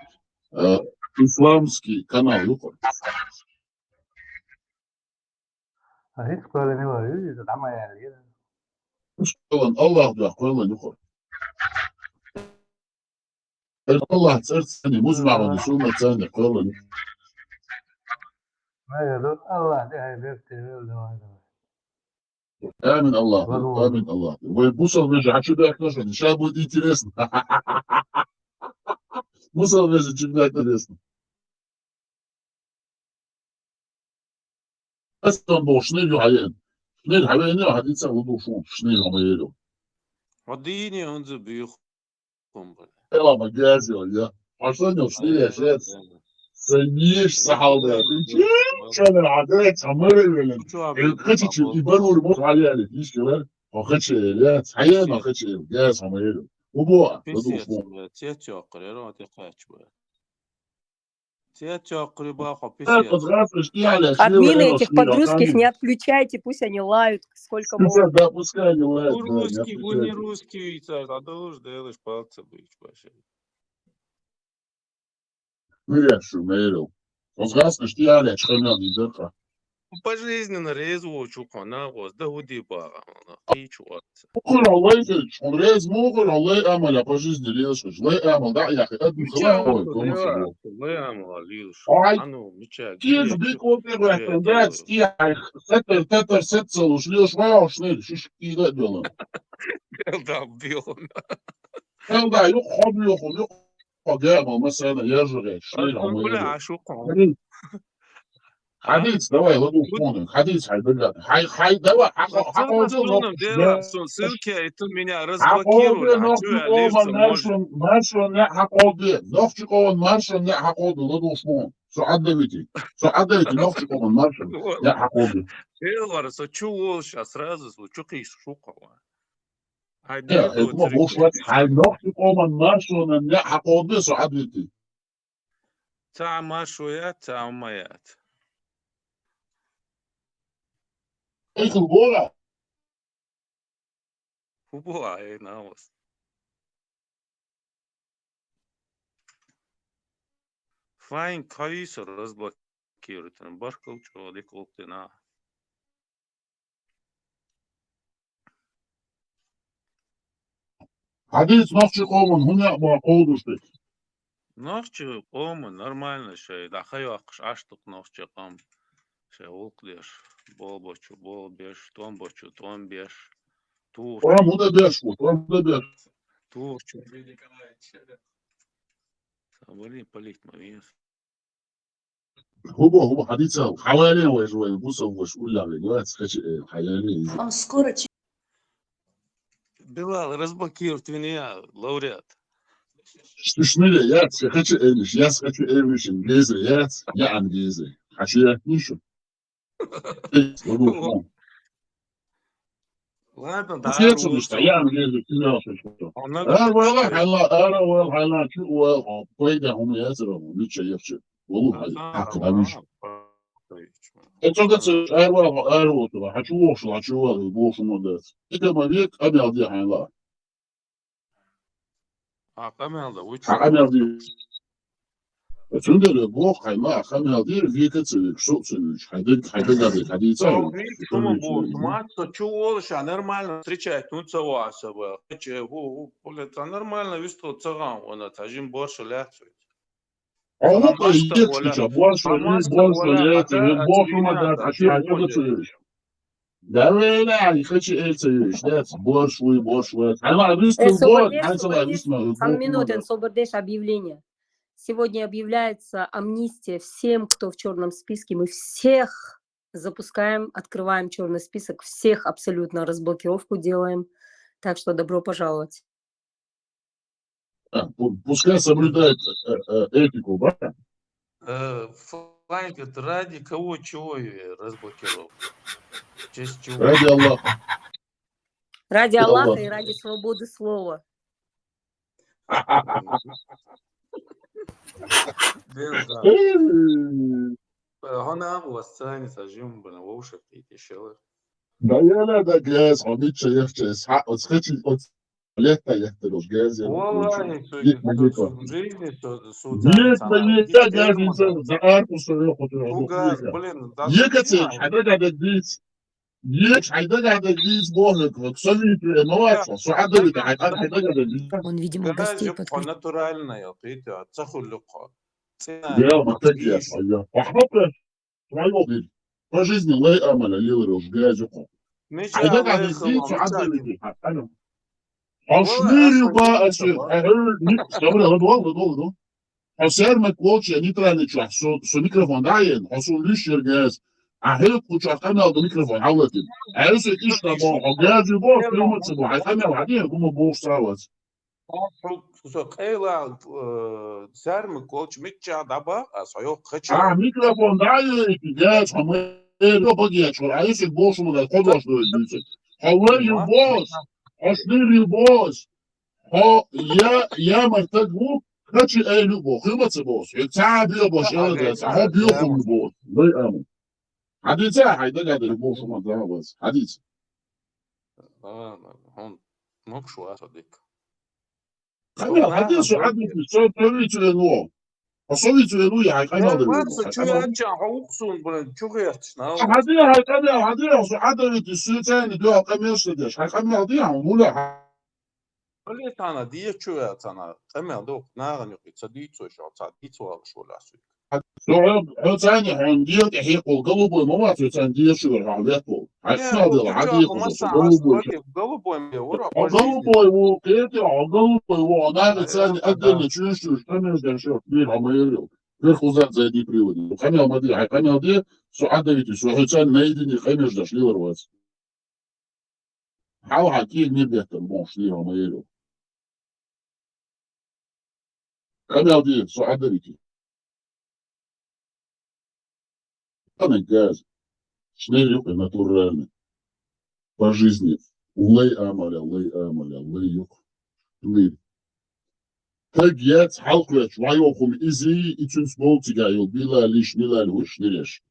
Speaker 3: исламский канал. Allah da koyalım yukarı. Allah sertseni muzmağını sunma seni koyalım. Амин Аллах, амин Аллах. Вы бусал вижу, а что отношения? Сейчас будет интересно. Бусал вижу, что интересно. أصلا بوشنيل عيان شنيل حبايبي هدي تسوي بوشون شنيل هم يلو
Speaker 6: وديني انزل بيخم
Speaker 3: إلا ما جازي ولا عشان يوصلي يا شات سنيش صحابة كان العادات عمري ولا الخدش يبانوا الموت عليه على فيش كمان ما خدش لا حياة ما خدش جاز هم يلو وبوع بدو شون
Speaker 6: تياتشو قريرو تيقاتش تياتشو قريبا خبيسي
Speaker 7: Админы этих подрусских не отключайте, пусть они лают сколько могут.
Speaker 3: Да, пускай они лают.
Speaker 6: Русский, вы не русский, а должен делаешь пальцы быть, вообще.
Speaker 3: Нет, шумерил. Он сказал, что я лечь хранил не дырка.
Speaker 6: Пожизненно резво чукана воз да уди бага и чуатся.
Speaker 3: ممكن الله يجيش он رئيس ممكن الله يعمل يا بجيز ليش الله يعمل ده يا اخي قد خلاص
Speaker 6: الله يعمل ليش
Speaker 3: Ай,
Speaker 6: انا مش
Speaker 3: كيف بيك وبيك احتمالات ستي ستر تتر ست وش ليش ما وشنيل شيش كي ده دولار
Speaker 6: да бил.
Speaker 3: هذا يخ جامع مثلا يرجع شنيل هم
Speaker 6: ولا
Speaker 3: يلو
Speaker 6: عشوق
Speaker 3: حديث دواء لدو فونك حديث حي دواء حقوق
Speaker 6: ссылки, и ты меня
Speaker 3: حقوق
Speaker 6: разблокируешь, а
Speaker 3: نفسك
Speaker 6: что я
Speaker 3: أول
Speaker 6: лишься можешь?
Speaker 3: ماشون لا حقوق نفسك أول ماشون لا حقوق لدو فون سعدتي نفسك أول ماشون لا حقوق
Speaker 6: Элвар, сочу сейчас сразу звучу шукова.
Speaker 3: يا أخي ما بوش وقت حي نفسك أول ماشون لا حقوق سعدتي
Speaker 6: تاع ماشويات تاع مايات.
Speaker 3: إيش البورة
Speaker 6: Убывай на вас. Файн кайсер разблокирует. Башкал человек локтина.
Speaker 3: حديث نفسك أول هنا ما قولش
Speaker 6: Ночью кома нормально şey. Да hayvakış açtık nokçu kam. Şey olkliş. Bol boçu bol beş. Ton boçu ton beş. Tur.
Speaker 3: ورا ده بيشفط ورا ده
Speaker 6: Турчу. Блин, полить момент.
Speaker 3: هو حديث حوالي وشوي بص وش ولا دلوقتي خش حوالي
Speaker 5: Он скоро
Speaker 6: Билал, разблокирует меня, лауреат.
Speaker 3: شنو يات خش ايش ياس خش ايش انجليزي يات يا انجليزي حشيه نشو
Speaker 6: Ладно,
Speaker 3: بس
Speaker 6: да.
Speaker 3: ياتسو مش يا انجليزي كده والله انا والله شو وقيده هم ياسروا مش يفشل والله حق مش انت ايوه هتشوف بوش مودات كده ما بيك ابي اضيع الله
Speaker 6: Камелда, вы
Speaker 3: حق Tunda da bo kaima kamel dir vika tsuvik shu tsuvik hayda hadi tsavik
Speaker 6: Мать, чего сейчас нормально встречать, ну целоваться бы. Это нормально, висту цаган, он отажим больше ляцует.
Speaker 3: Allah da yetkice больше больше мадат hayda tsuvik Да вела хочу tsuvik that's больше она висту вот она висту
Speaker 7: Санминутен, Собордеш, объявление. Сегодня объявляется амнистия всем, кто в черном списке. Мы всех запускаем, открываем черный список, всех абсолютно разблокировку делаем. Так что добро пожаловать.
Speaker 3: Пускай соблюдает этику, да?
Speaker 6: Фланг, ради кого чего разблокировал? Честь чего?
Speaker 3: Ради Аллаха.
Speaker 7: Ради Аллаха и ради свободы слова.
Speaker 6: هنا هو الثاني ترجم بنوشة يتشاور.
Speaker 3: Да я надо газ, он не чаев чаев, от скачи от лета ехтело газ.
Speaker 6: والله
Speaker 3: в
Speaker 6: жизни
Speaker 3: Нет, мне газница за арку свою хотела.
Speaker 6: блин,
Speaker 3: Екатин, حدا قاعد تجيس. ليش حدا قاعد تجيس بونك وتصلي في مواقف سعادة اللي قاعد حدا قاعد تجيس.
Speaker 7: Он, видимо, гостей подключил.
Speaker 6: натуральная, это цахулюка.
Speaker 3: Я محتاج وحبك ما يوضي. по жизни الله أمل اللي يروح جاز يقوم.
Speaker 6: Меча
Speaker 3: Айда
Speaker 6: Аллах
Speaker 3: гади
Speaker 6: его,
Speaker 3: зицу
Speaker 6: меча
Speaker 3: адавити.
Speaker 6: Вала
Speaker 3: Ашнырю ба
Speaker 6: асфальтировка
Speaker 3: аси.
Speaker 6: бар.
Speaker 3: Добре, ладно. Осерме клочья нейтральный чах. Со микрофон даен. Осу лишергез. А хелп кучах канал до микрофон. Халатин. Эсэ ишта бо. Огяджи бо. Кылмыцы бо. Айхамел адин. Кума бо сравац.
Speaker 6: Қайла сәрмі колч меча даба, асайо
Speaker 3: А
Speaker 6: қача.
Speaker 3: микрофон даен. Гяж хамы. Эго багияч. Айсэ бош му да кодваш до эдюцэ. Халаю бош. Ашнырю бош. Я мартак бу. Kaçı eylül bu, kıymetsi bu. Tabi boş alacağız. Ha büyük mu bu? Böyle ama. Hadi sen hayda kadar boş olmaz daha bas. Hadi.
Speaker 6: Он мог шо асадик.
Speaker 3: Kanka hadi şu hadi şu tabii ki no. O sovi ki no ya kanka da.
Speaker 6: Varsa çöğetçen havuksun bunu çok yatışna.
Speaker 3: Hadi hadi hadi şu tane diyor kamerası diyor. Kanka ya bu la.
Speaker 6: Öyle tane diye çöğet sana. Emel de nağın yok. Saditso şu saditso al şu lasik.
Speaker 3: O tane on diyor ki hep o galubu mu var sen diyor şu halet bu. Aslında da hadi galubu.
Speaker 6: Голубой мне урок.
Speaker 3: O galubu bu kıyıtı o galubu bu ona sen adını çürüştür. Tanrı'dan şu bir ama yok. Bir kuzat zedi приводи. Kanal mı diyor? Kanal diyor. Su adaviti su sen neydi ni kanal şliyor var. Hava hakiki ne diyor bu şliyor ama yok. Kanal diyor su adaviti. Она газ. Шнелюк натуральный. По жизни. Лей амаля. Лей юк. Лей. Так я халкуя чвайокум изи и чунсбол тигайо била лиш мила луш нереш.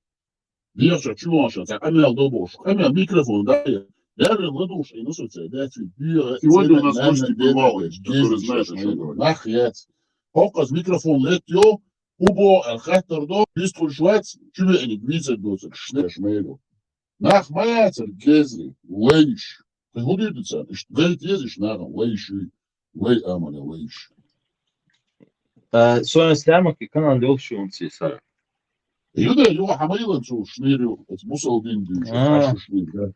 Speaker 3: Диаша чуаша. Так амел добош. Амел микрофон да. Я же ладуш и носоце. Да ты бира. Сегодня у нас гости бывалые, которые знают, о чем говорят. Нахряц. Показ микрофон летё. Убо الخطر بيدخل شوية شو يعني جميزة دوسك شناش ماله ناخ ما يعتر كازري ويش تقول لي تسأل اشتغلت يزش ناخ ويش وي أمل ويش
Speaker 1: Sonra isterim ki kanalda yok şu an size.
Speaker 3: يودا يو حمايلا شو شنيريو اتبوصل دين دي شو شنير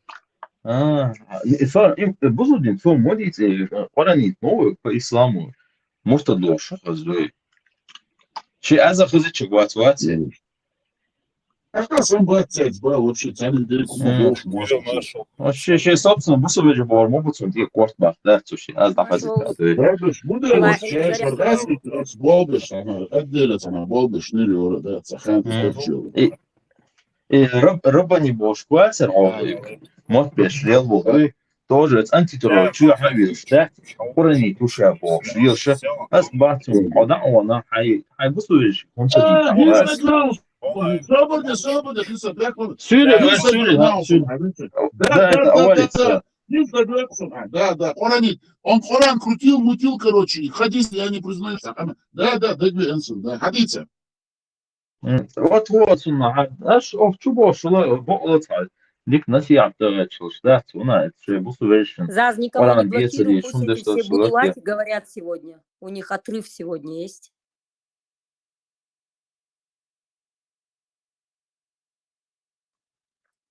Speaker 1: Sonra bu din son modite Kur'an'ı novu по исламу может дош раздой. Чи аза хызы чигват вати.
Speaker 3: А как сам бацать был вообще цены далеко больше может.
Speaker 1: Вообще, собственно, bu süreci var mı bu çünkü kort bak da şu az daha
Speaker 7: Пошел.
Speaker 1: fazla.
Speaker 3: Правда, буду
Speaker 7: Ладно,
Speaker 3: чай шаргаски, болбиш, отделять она болбиш, нырю, да, цахан, торчил.
Speaker 1: Рыба не бош квасер, мот бешлел был. Тоже это антитеррор, чуя хавиш, да? Корни туша бош, вилша. Аз батю, ода она, хай bu süreci kontrol
Speaker 3: Свобода, ты собаку.
Speaker 1: Söyle. Да, это авария.
Speaker 3: Да, он Коран крутил, мутил, короче, хадис, я не признаюсь. Да, дэгби энсен, да, хадица.
Speaker 1: Вот, сонна, аж овчу бошло, болоцай. Ник насият çalıştı, да, ona это bu süreci.
Speaker 7: Заз, никого не
Speaker 1: Коран
Speaker 7: блокируй,
Speaker 1: бесали,
Speaker 7: пусть
Speaker 1: şunda
Speaker 7: эти все
Speaker 1: что
Speaker 7: будулаки говорят сегодня. У них отрыв сегодня есть.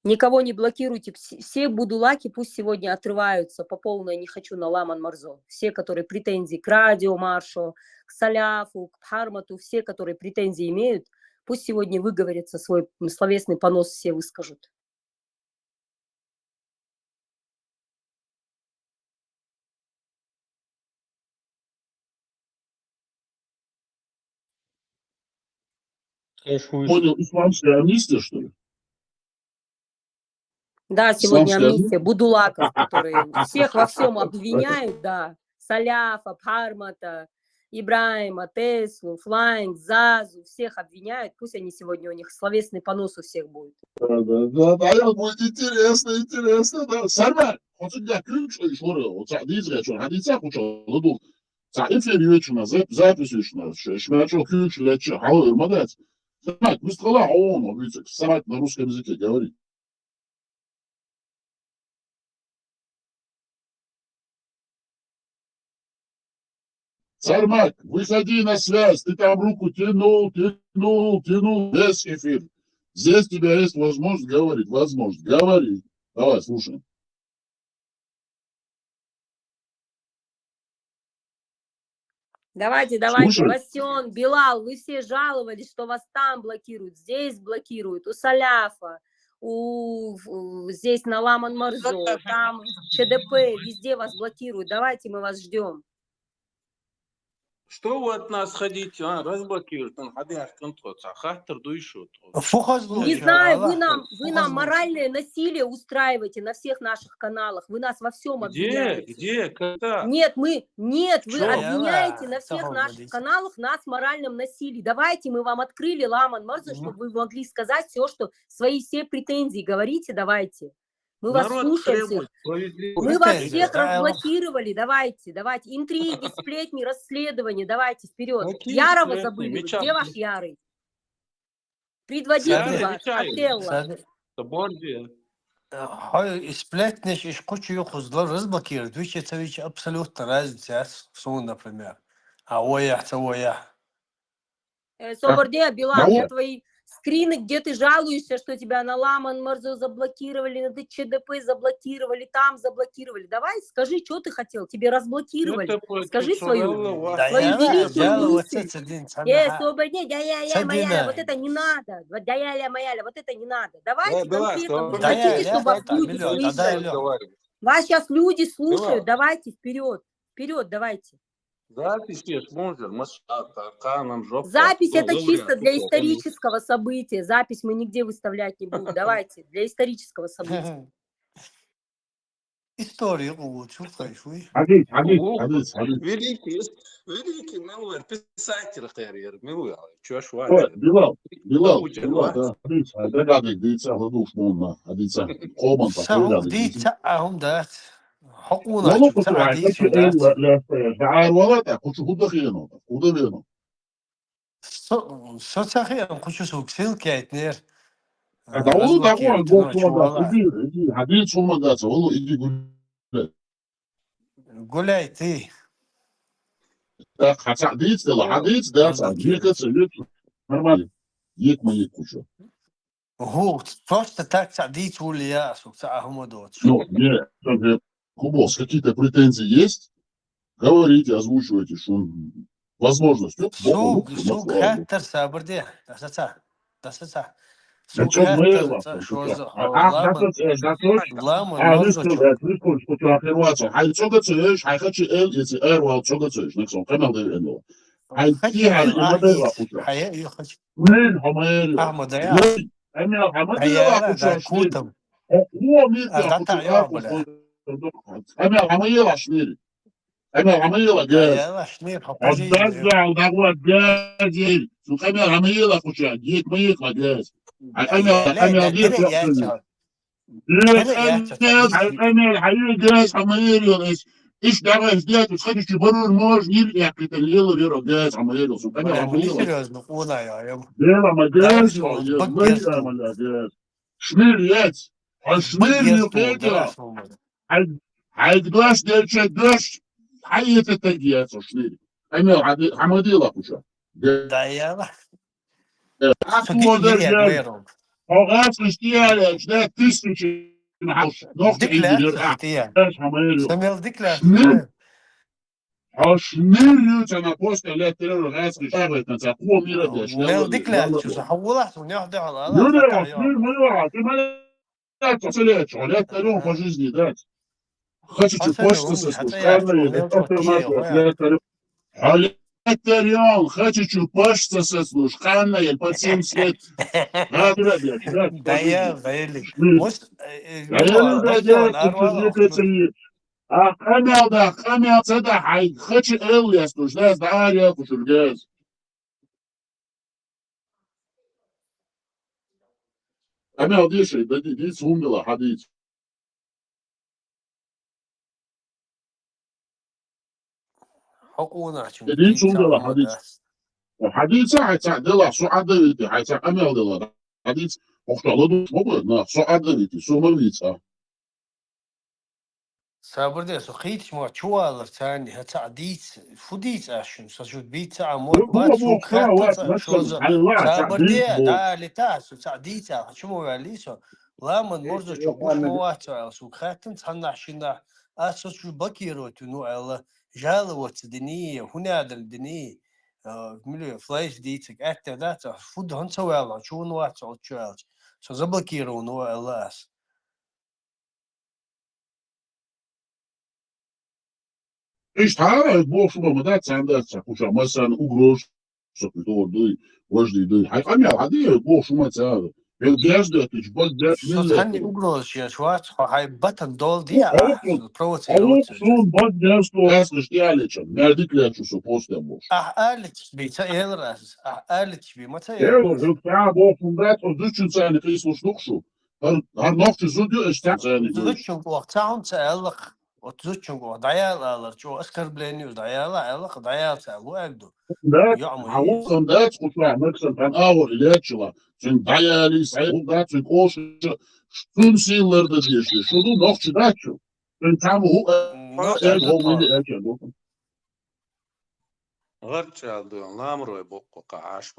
Speaker 7: Никого не блокируйте, все будулаки пусть сегодня отрываются по полной, не хочу на Ламан Марзо. Все, которые претензии к радио Маршу, к Саляфу, к Пхармату, все, которые претензии имеют, пусть сегодня выговорятся, свой словесный понос все выскажут.
Speaker 3: Понял, исламская амнистия, что ли?
Speaker 7: Да, сегодня
Speaker 3: Исламская
Speaker 7: амнистия будулаков, которые всех во всем обвиняют, да. Саляфа, Пхармата, Ибраима, Теслу, Флайнг, Зазу, всех обвиняют. Пусть они сегодня, у них словесный понос у всех будет.
Speaker 3: Да, будет интересно, да. Сарма, он тебя ключ, что ли, вот хадица, что хадица, что луду. Эфир вечером, запись вечером, шмячок ключ, лечо, хау, молодец. Сарма, вы сказала, а он, видите, Сарма на русском языке говорит. Сармак, выходи на связь, ты там руку тянул, весь эфир. Здесь у тебя есть возможность говорить, говори. Давай, слушай.
Speaker 7: Давайте, давайте.
Speaker 3: Слушай.
Speaker 7: Бастион, Билал, вы все жаловались, что вас там блокируют, здесь блокируют, у Саляфа, здесь на Ламан Марзо, там ЧДП, везде вас блокируют. Давайте, мы вас ждем.
Speaker 6: Что вы от нас хотите? Разблокируют.
Speaker 7: Не знаю, вы нам моральное насилие устраиваете на всех наших каналах. Вы нас во всем обвиняете.
Speaker 6: Где? Когда?
Speaker 7: Нет, вы
Speaker 6: Чё?
Speaker 7: обвиняете на всех наших каналах нас в моральном насилии. Давайте мы вам открыли Ламан Марзо, чтобы вы могли сказать все, что свои все претензии говорите, давайте. Мы вас слушаем всех. Мы вас всех разблокировали, давайте. Интриги, сплетни, расследования, давайте, вперед.
Speaker 6: Какие
Speaker 7: Ярова
Speaker 6: сплетни?
Speaker 7: забыли.
Speaker 6: Меча-
Speaker 7: Где ваш Ярый? Предводитель ваш, Отелло.
Speaker 8: Hay сплетниш и кучу юхузло разблокируют. Вичи абсолютно разница в сумму, например. А оя.
Speaker 7: Собордея, Билал,
Speaker 3: Да
Speaker 7: я
Speaker 3: вот.
Speaker 7: твои скрины, где ты жалуешься, что тебя на Ламан Марзо заблокировали, на ЧДП заблокировали, там заблокировали. Давай, скажи, что ты хотел, тебе разблокировали. Скажи свою великую мысль. Собордея, Маяля, вот это не надо. Даяля, Маяля, вот это не надо. Давайте конкретно, вы хотите, чтобы вас люди слышали. Вас сейчас люди слушают, давайте вперед, давайте.
Speaker 6: Запись
Speaker 7: Запись это чисто для исторического события. Запись мы нигде выставлять не будем. Давайте, для исторического события.
Speaker 8: Историю лучше, слышишь?
Speaker 3: حديث.
Speaker 6: Великий Милуэр, писатель Харьер, Милуэр. Чё ж
Speaker 3: Билал, да. حديث. ده قاعد ديتسا هدوش مونا. حديثا. قوما
Speaker 8: سعود دي تسعهم دات حقونا
Speaker 3: والله
Speaker 8: شو
Speaker 3: كنت
Speaker 8: تسعة
Speaker 3: عايز
Speaker 8: دي سودات
Speaker 3: لا تعال ولا كنت هدا خيانة هدا بينا
Speaker 8: شو تسخير خشو سوق سلك يا اتنير
Speaker 3: داوود داوود بوك ولا يجي حديث ثم قاس والله يجي يقول
Speaker 8: قولي
Speaker 3: حديث ده حديث ده هيك تسويت نورمال يك ما يكوشو
Speaker 8: هو просто так садить улья сук саахому дот
Speaker 3: ну не Кубос, какие-то претензии есть? Говорите, озвучивайте, что возможность.
Speaker 8: сук хаттер сабрде дасаца сук
Speaker 3: Что мы
Speaker 8: хаттер шо за ламан морзо احمد يا دا كوتم يا شنير حقجي
Speaker 3: ايش دعوه ازداد وتخلي برور موج يلقى يلا بيرو جاز عمليه سبحان
Speaker 8: не
Speaker 3: الله
Speaker 8: серьезно قولا يا يوم
Speaker 3: يلا ما جاز
Speaker 8: بقرتو.
Speaker 3: ما جاز شميريات الشمير يقيد هيدغاش ديرشا داش حية التنجيات شميري انا حمدي الله كوشا
Speaker 8: да я
Speaker 3: اكو درجه اوغاس اشتيال اجداد تسوي نقطه
Speaker 8: ديكلا اختيار سمير ديكلا
Speaker 3: شميريوت انا بوست لا ترى غاس شغله تقوم ميرا
Speaker 8: سمير ديكلا شو صحوله وناخذ على
Speaker 3: لا شمير ما لا تصلي شغلات تلون في жизни دات خشت بوست حالتريون خشت بوست سسلوش قانا يلبسين سلت هذا
Speaker 8: да я غيرك مش
Speaker 3: خميل صدق حي خش إلياس ناس دعاريا كش الجاز أنا أودي شيء دي سهمة حديث
Speaker 8: حقونا
Speaker 3: دي سهمة حديث حديث هيتعدل سعادة هيتعدل أنا أودي حديث أختلط مو سعادة سومريتها
Speaker 8: صابر سو خيت ما تشوال ثاني هتعديت فديت عشان سجود بيت عمود باتسو خاطر شو صابر دا لتاس تعديت شو مو ليسو لا من مرزو شو مش موات سو خاتم تصنع شنا اساس شو بكيرو تنو على жаловаться дни, хунядр дни, милю флеш дитик, это да, фуд он совал, что он ватс от чуалч, что заблокировал, но алас.
Speaker 3: ايش تعالى بوش ما دات عندك وش مثلا اجروش سكتور دوي وجدي دوي حقامي عادية بوش ما تعالى الجاز ده تجبل ده
Speaker 8: Что
Speaker 3: من
Speaker 8: ханни угроз, я швац, хай батан дол дия,
Speaker 3: أوبسون
Speaker 8: провоцируется.
Speaker 3: باد جاز تو أصلش دي عليكم ناديك لا شو سبوست بوش
Speaker 8: قالت بي تايلراس، قالت بي ما
Speaker 3: يلا
Speaker 8: تايلراس.
Speaker 3: هو بتاع بوش ده تدوش ثاني قيس وش نقشو هر نقش زوديو اشتاق ثاني دوش
Speaker 8: وتزوجهم وقتهم تألق وتزوجهم ودعيال ألر شو أسكر بلينيوز دعيال ألق دعيال تألو أقدو
Speaker 3: ده
Speaker 8: يعمل إيه
Speaker 3: عوضا ده تخش مع مكسن كان أول إلاتشلا سن دايالي سعيد ده سن قوش سن سيلر ده ديشي شو دو نقش ده شو سن تعمل هو
Speaker 8: نوش
Speaker 3: قاعد هو
Speaker 8: تطلع
Speaker 3: وين أكل
Speaker 6: غرتشال دوين لامرو يبقوا قعاش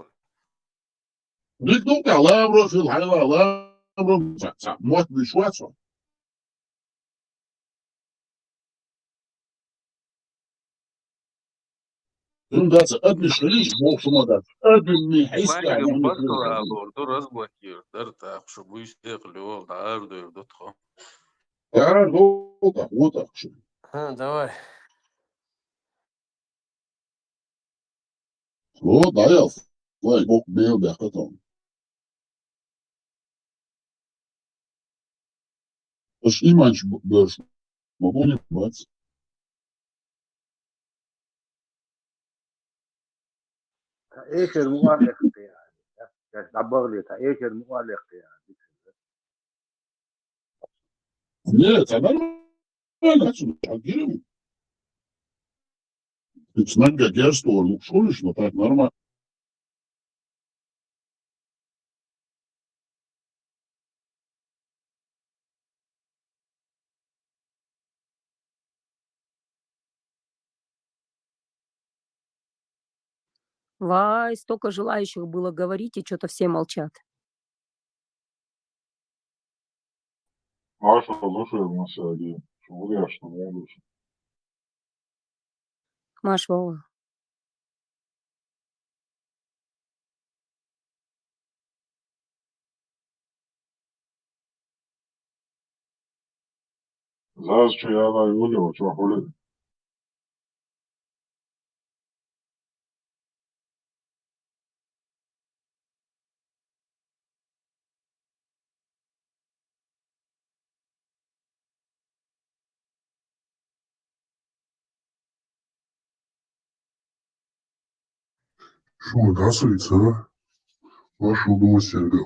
Speaker 3: ديك دوك على أمره في الحياة على أمره موت بشواتها إن ده أدنى شريش بوش ما ده أدنى حس
Speaker 6: وانجي
Speaker 3: يعني من
Speaker 6: بطلع
Speaker 3: كل
Speaker 6: برضو رزبكير درتا شو بيشتغل يول دارو يردتها
Speaker 3: يا دوك وطا شو
Speaker 8: ها دواي
Speaker 3: هو ضعيف والله بوك بيو بيحكتهم مش إيمانش برش ما بوني بس
Speaker 9: ايش المؤلق يعني تعبر لي ايش المؤلق يعني
Speaker 3: لا تمام لا شو حقيقي تسنجا جاست ولا شغلش نطاق نورمال
Speaker 7: Вай, столько желающих было говорить, и что-то все молчат.
Speaker 3: Маша, слушай, у нас один. Что я что могу?
Speaker 7: Маш, Вова.
Speaker 3: Зараз что я на Юлю, что хули? Что, да, суица? Машу думаю, Серега.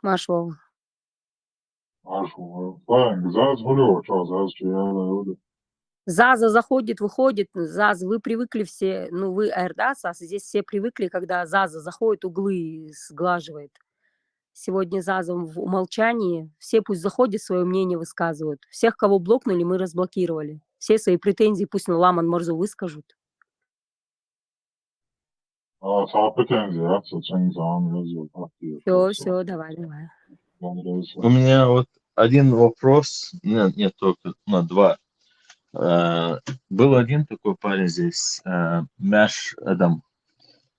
Speaker 7: Маш, Вова.
Speaker 3: Машу, файн, зараз гулю, что, зараз что я на Юлю.
Speaker 7: Заза заходит, выходит. Заза, вы привыкли все, ну вы АРДА, Сас, здесь все привыкли, когда Заза заходит, углы сглаживает. Сегодня Заза в умолчании. Все пусть заходят, свое мнение высказывают. Всех, кого блокнули, мы разблокировали. Все свои претензии пусть на Ламан Морзу выскажут.
Speaker 3: Сама претензия, а? Социальный зам,
Speaker 7: Все, давай.
Speaker 1: У меня вот один вопрос, нет, только два. Был один такой парень здесь, Мяш Адам,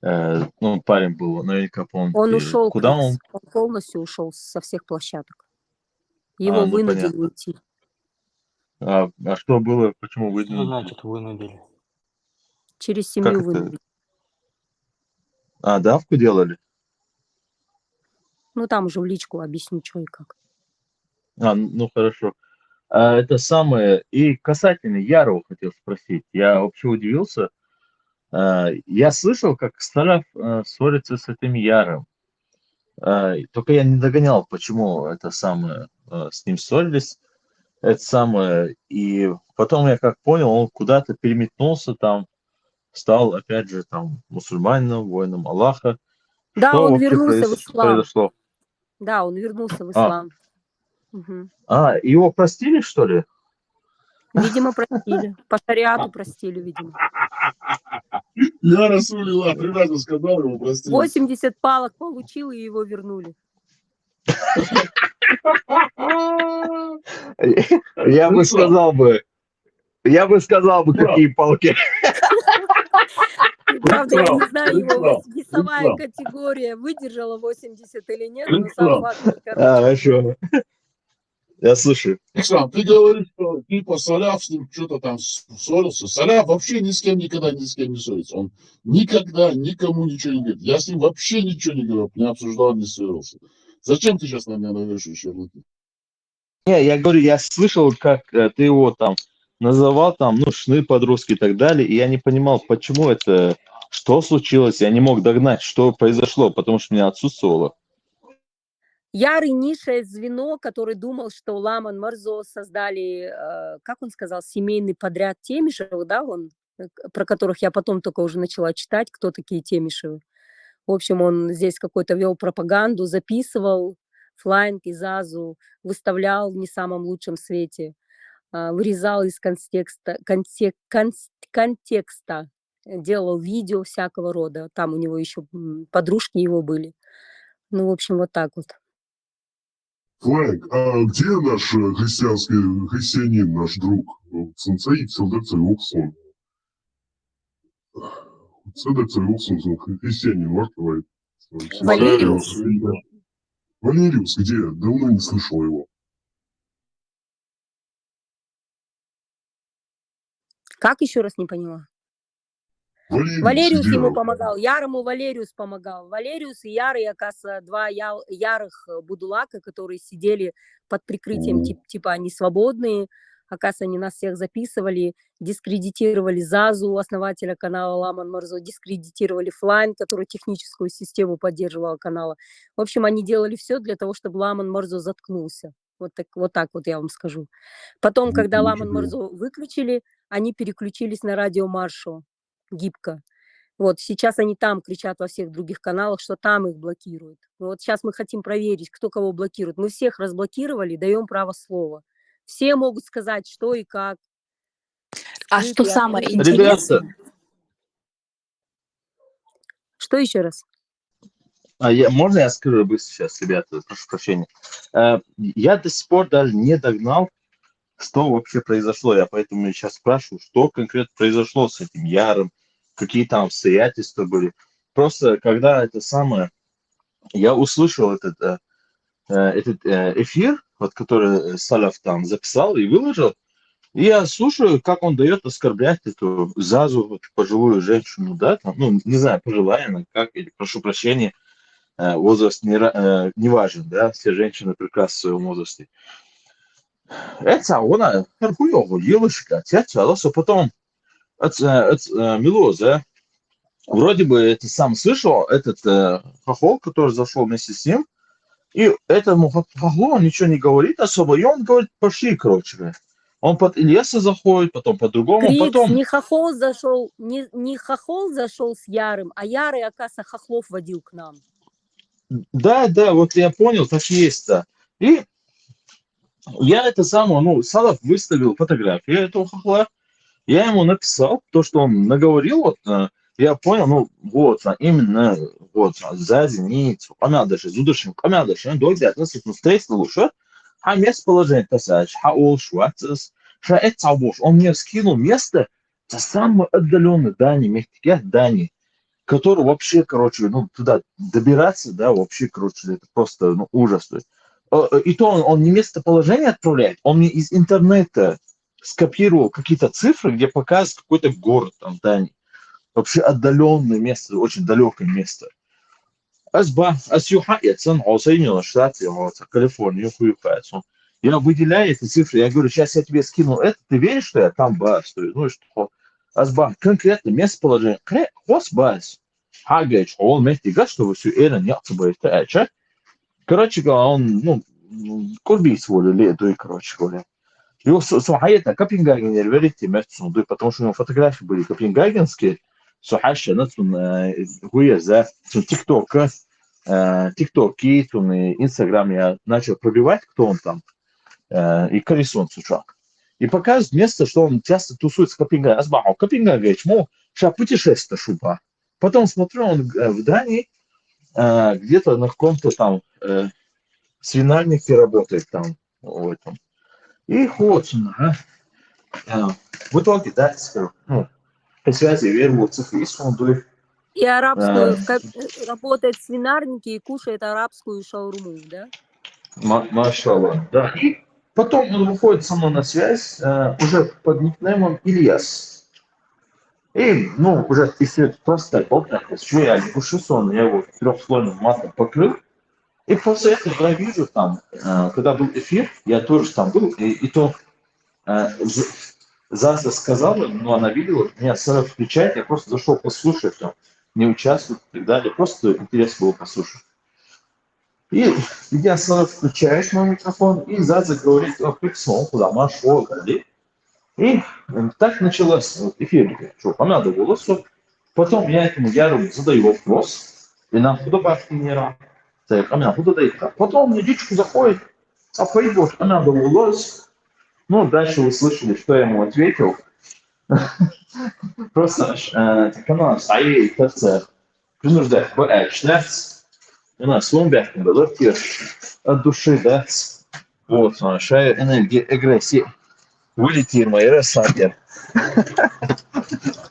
Speaker 1: ну, парень был, наверняка помните.
Speaker 7: Он ушел,
Speaker 1: Куда он?
Speaker 7: Он полностью ушел со всех площадок. Его
Speaker 1: Ну,
Speaker 7: вынудили
Speaker 1: понятно.
Speaker 7: уйти.
Speaker 1: А что было, почему
Speaker 10: Что
Speaker 1: вынудили?
Speaker 10: значит вынудили?
Speaker 7: Через семью
Speaker 1: Как это?
Speaker 7: вынудили.
Speaker 1: Давку делали?
Speaker 7: Ну, там уже в личку объясню, что и как.
Speaker 1: Ну, хорошо. Это самое, и касательно Ярова хотел спросить. Я вообще удивился. Я слышал, как Старов ссорится с этим Яром. Только я не догонял, почему это самое с ним ссорились. Это самое. И потом я как понял, он куда-то переметнулся там, стал опять же там мусульманином, воином Аллаха.
Speaker 7: Да,
Speaker 1: Что
Speaker 7: он
Speaker 1: вообще
Speaker 7: вернулся в ислам.
Speaker 1: произошло?
Speaker 7: Да, он вернулся в ислам. Угу.
Speaker 1: Его простили, что ли?
Speaker 7: Видимо, простили. По шариату простили, видимо.
Speaker 3: Я Расулила, прекрасно сказал, его простили.
Speaker 7: 80 палок получил, и его вернули.
Speaker 1: Я бы сказал бы, Я бы сказал, какие палки.
Speaker 7: И правда, я не знаю, его
Speaker 3: Прислал,
Speaker 7: весовая
Speaker 3: прислал.
Speaker 7: категория выдержала 80 или нет, но сам факт, короче.
Speaker 1: Хорошо. Я слушаю.
Speaker 3: Ислам, ты говоришь, что типа Саляв с ним что-то там ссорился. Саляв вообще ни с кем никогда ни с кем не ссорится. Он никогда никому ничего не говорит. Я с ним вообще ничего не говорю, не обсуждал, не ссорился. Зачем ты сейчас на меня навешиваешь ярлыки?
Speaker 1: Не, я говорю, я слышал, как ты его там называл, там, ну, шны подростки и так далее, и я не понимал, почему это, что случилось, я не мог догнать, что произошло, потому что меня отсутствовало.
Speaker 7: Ярый низшее звено, который думал, что Ламан Марзо создали, как он сказал, семейный подряд Темишевых, да, про которых я потом только уже начала читать, кто такие Темишевы. В общем, он здесь какой-то вел пропаганду, записывал флайнг и Зазу, выставлял в не самом лучшем свете, вырезал из контекста, делал видео всякого рода. Там у него еще подружки его были. Ну, в общем, вот так вот.
Speaker 10: Флайк, а где наш христианин, наш друг? Сенсей Цилдецей Оксон. Цилдецей Оксон, христианин, вахтовый.
Speaker 7: Валериус?
Speaker 10: Валериус, где? Давно не слышал его.
Speaker 7: Как еще раз не поняла? Валериус ему помогал, Ярому Валериус помогал. Валериус и Ярый, оказывается, два ярых будулака, которые сидели под прикрытием, типа они свободные. Оказывается, они нас всех записывали, дискредитировали Зазу, основателя канала Ламан Марзо, дискредитировали Флайн, который техническую систему поддерживал канала. В общем, они делали все для того, чтобы Ламан Марзо заткнулся. Вот так вот я вам скажу. Потом, когда Ламан Марзо выключили, они переключились на радио Маршо. Гибко. Вот сейчас они там кричат во всех других каналах, что там их блокируют. Вот сейчас мы хотим проверить, кто кого блокирует. Мы всех разблокировали, даем право слова. Все могут сказать, что и как.
Speaker 11: А что самое
Speaker 1: Ребята,
Speaker 11: интересное?
Speaker 7: Что еще раз?
Speaker 1: Можно я скажу быстро сейчас, ребята, прошу прощения. Я до сих пор даже не догнал, что вообще произошло. Я поэтому сейчас спрашиваю, что конкретно произошло с этим Яром, какие там обстоятельства были. Просто когда это самое, я услышал этот эфир, вот, который Саляв там записал и выложил, и я слушаю, как он дает оскорблять эту Зазу, вот, пожилую женщину, да, там, ну, не знаю, пожилая она, как, или, прошу прощения, возраст не важен, да, все женщины прекрасны в своем возрасте. Это она хуёво девушка, тятялась, а потом Милоза, вроде бы это сам слышал, этот хохол, который зашел вместе с ним, и этому хохлу он ничего не говорит особо, и он говорит, пошли, короче. Он под Ильяса заходит, потом по-другому,
Speaker 7: Крикс,
Speaker 1: потом...
Speaker 7: не хохол зашел, не хохол зашел с Ярым, а Ярый, оказывается, хохлов водил к нам.
Speaker 1: Да, вот я понял, так и есть-то. И я это самое, ну, Салав выставил фотографию этого хохла, я ему написал то, что он наговорил, вот, я понял, ну, вот, именно, вот, за зеницу, камядаши, зудашим, камядаши, дойдя относительно стресс лучше, а местоположение тасач, хаол, швацис, шаэцабош, он мне скинул место, это самое отдаленное Дани, Мехтике, Дани, который вообще, короче, ну, туда добираться, да, вообще, короче, это просто, ну, ужас. И то он не местоположение отправляет, он мне из интернета скопировал какие-то цифры, где показывает какой-то город там, Дани. Вообще отдаленное место, очень далекое место. Соединенные Штаты, Калифорния, я выделяю эти цифры, я говорю, сейчас я тебе скину это, ты веришь, что я там стою? Ну и что? Конкретно местоположение. Что вы все это не отсюда. Короче говоря, он, ну, курбить свой лету, и, короче говоря. Его сухая-то Копенгаген, я верите, потому что у него фотографии были копенгагенские, сухащие, хуя за ТикТока, ТикТоки, Инстаграм я начал пробивать, кто он там, и колесо сучак. И показывает место, что он часто тусуется в Копенгагене. Азбахал Копенгаген, чмо, сейчас путешествие шуба. Потом смотрю, он в Дании, где-то на каком-то там свинарнике работает там, в этом. И вот, В итоге, да, ну, по связи веру цифры исходу.
Speaker 7: И арабскую, работает в свинарнике и кушает арабскую шаурму, да?
Speaker 1: Машаллах, да. И потом он выходит со мной на связь уже под никнеймом Ильяс. И, ну, уже если просто что я не сон, я его трехслойным матом покрыл. И после этого я вижу там, когда был эфир, я тоже там был, и то Заза сказала, но она видела, меня сразу включает, я просто зашел послушать, там, не участвовать и так далее, просто интересно было послушать. И я сразу включаешь мой микрофон, и Заза говорит, сон, куда машо, далее. И так началось эфир, что помядо голосу. Потом я этому Яру задаю вопрос, и нам куда башки не рад. Потом мне дичку заходит, а пойдешь, помядо голос. Ну, дальше вы слышали, что я ему ответил. Просто канал Саи, кажется, принуждает снять. И на своем бяхне было от души, да. Вот, шая энергия агрессии. Вылетим мои рассадки.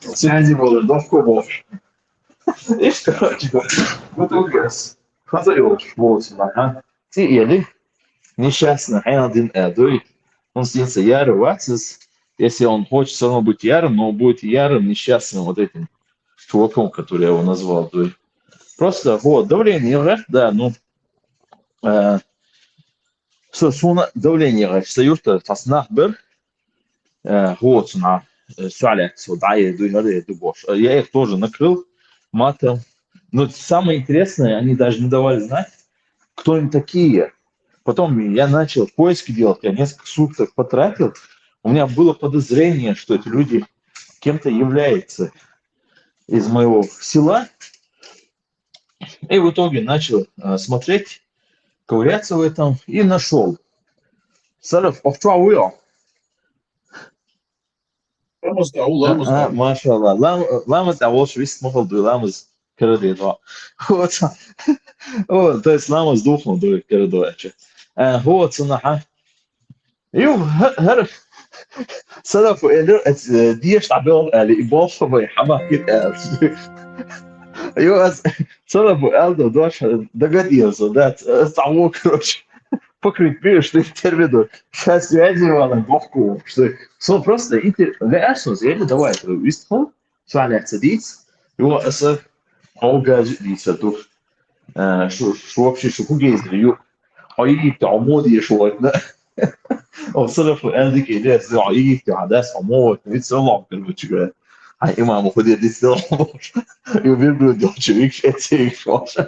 Speaker 1: Связи было, довко больше. И что, короче, вот угас. Хазаёш, вот, ага. Ты или несчастный, один эдуй. Он снится ярым, ватсис. Если он хочет все равно быть ярым, но он будет ярым, несчастным вот этим чуваком, который я его назвал. Просто, вот, давление вверх, да, ну, что давление союз-то фаснах был, вот, на суалек, я их тоже накрыл матом. Но самое интересное, они даже не давали знать, кто они такие. Потом я начал поиски делать, я несколько суток потратил. У меня было подозрение, что эти люди кем-то являются из моего села. И в итоге начал смотреть, ковыряться в этом и нашел. Саров, овчуауя. Машалла. Ламас, а вот весь смысл был ламас коридор. Вот. То есть ламас духнул до коридора. Вот, сунаха. И Саров, дiyeš تعبير لإباحة بيحماك Саров, Элдо, Дош, догодился, да, того, короче. Покрепи, что термину. Сейчас связи вала бахку, что просто интересно, зеле давай вистфул, сваля цадиц, его эсэ аугаж дисату, что вообще что хугезли, هيجي عمود يشوتنا وصرف عندك إليه هيجي عداس عمود يتصلح بالمشكلة هاي إمام خدي دي تصلح يبيربلو دوتشويك شيء شوش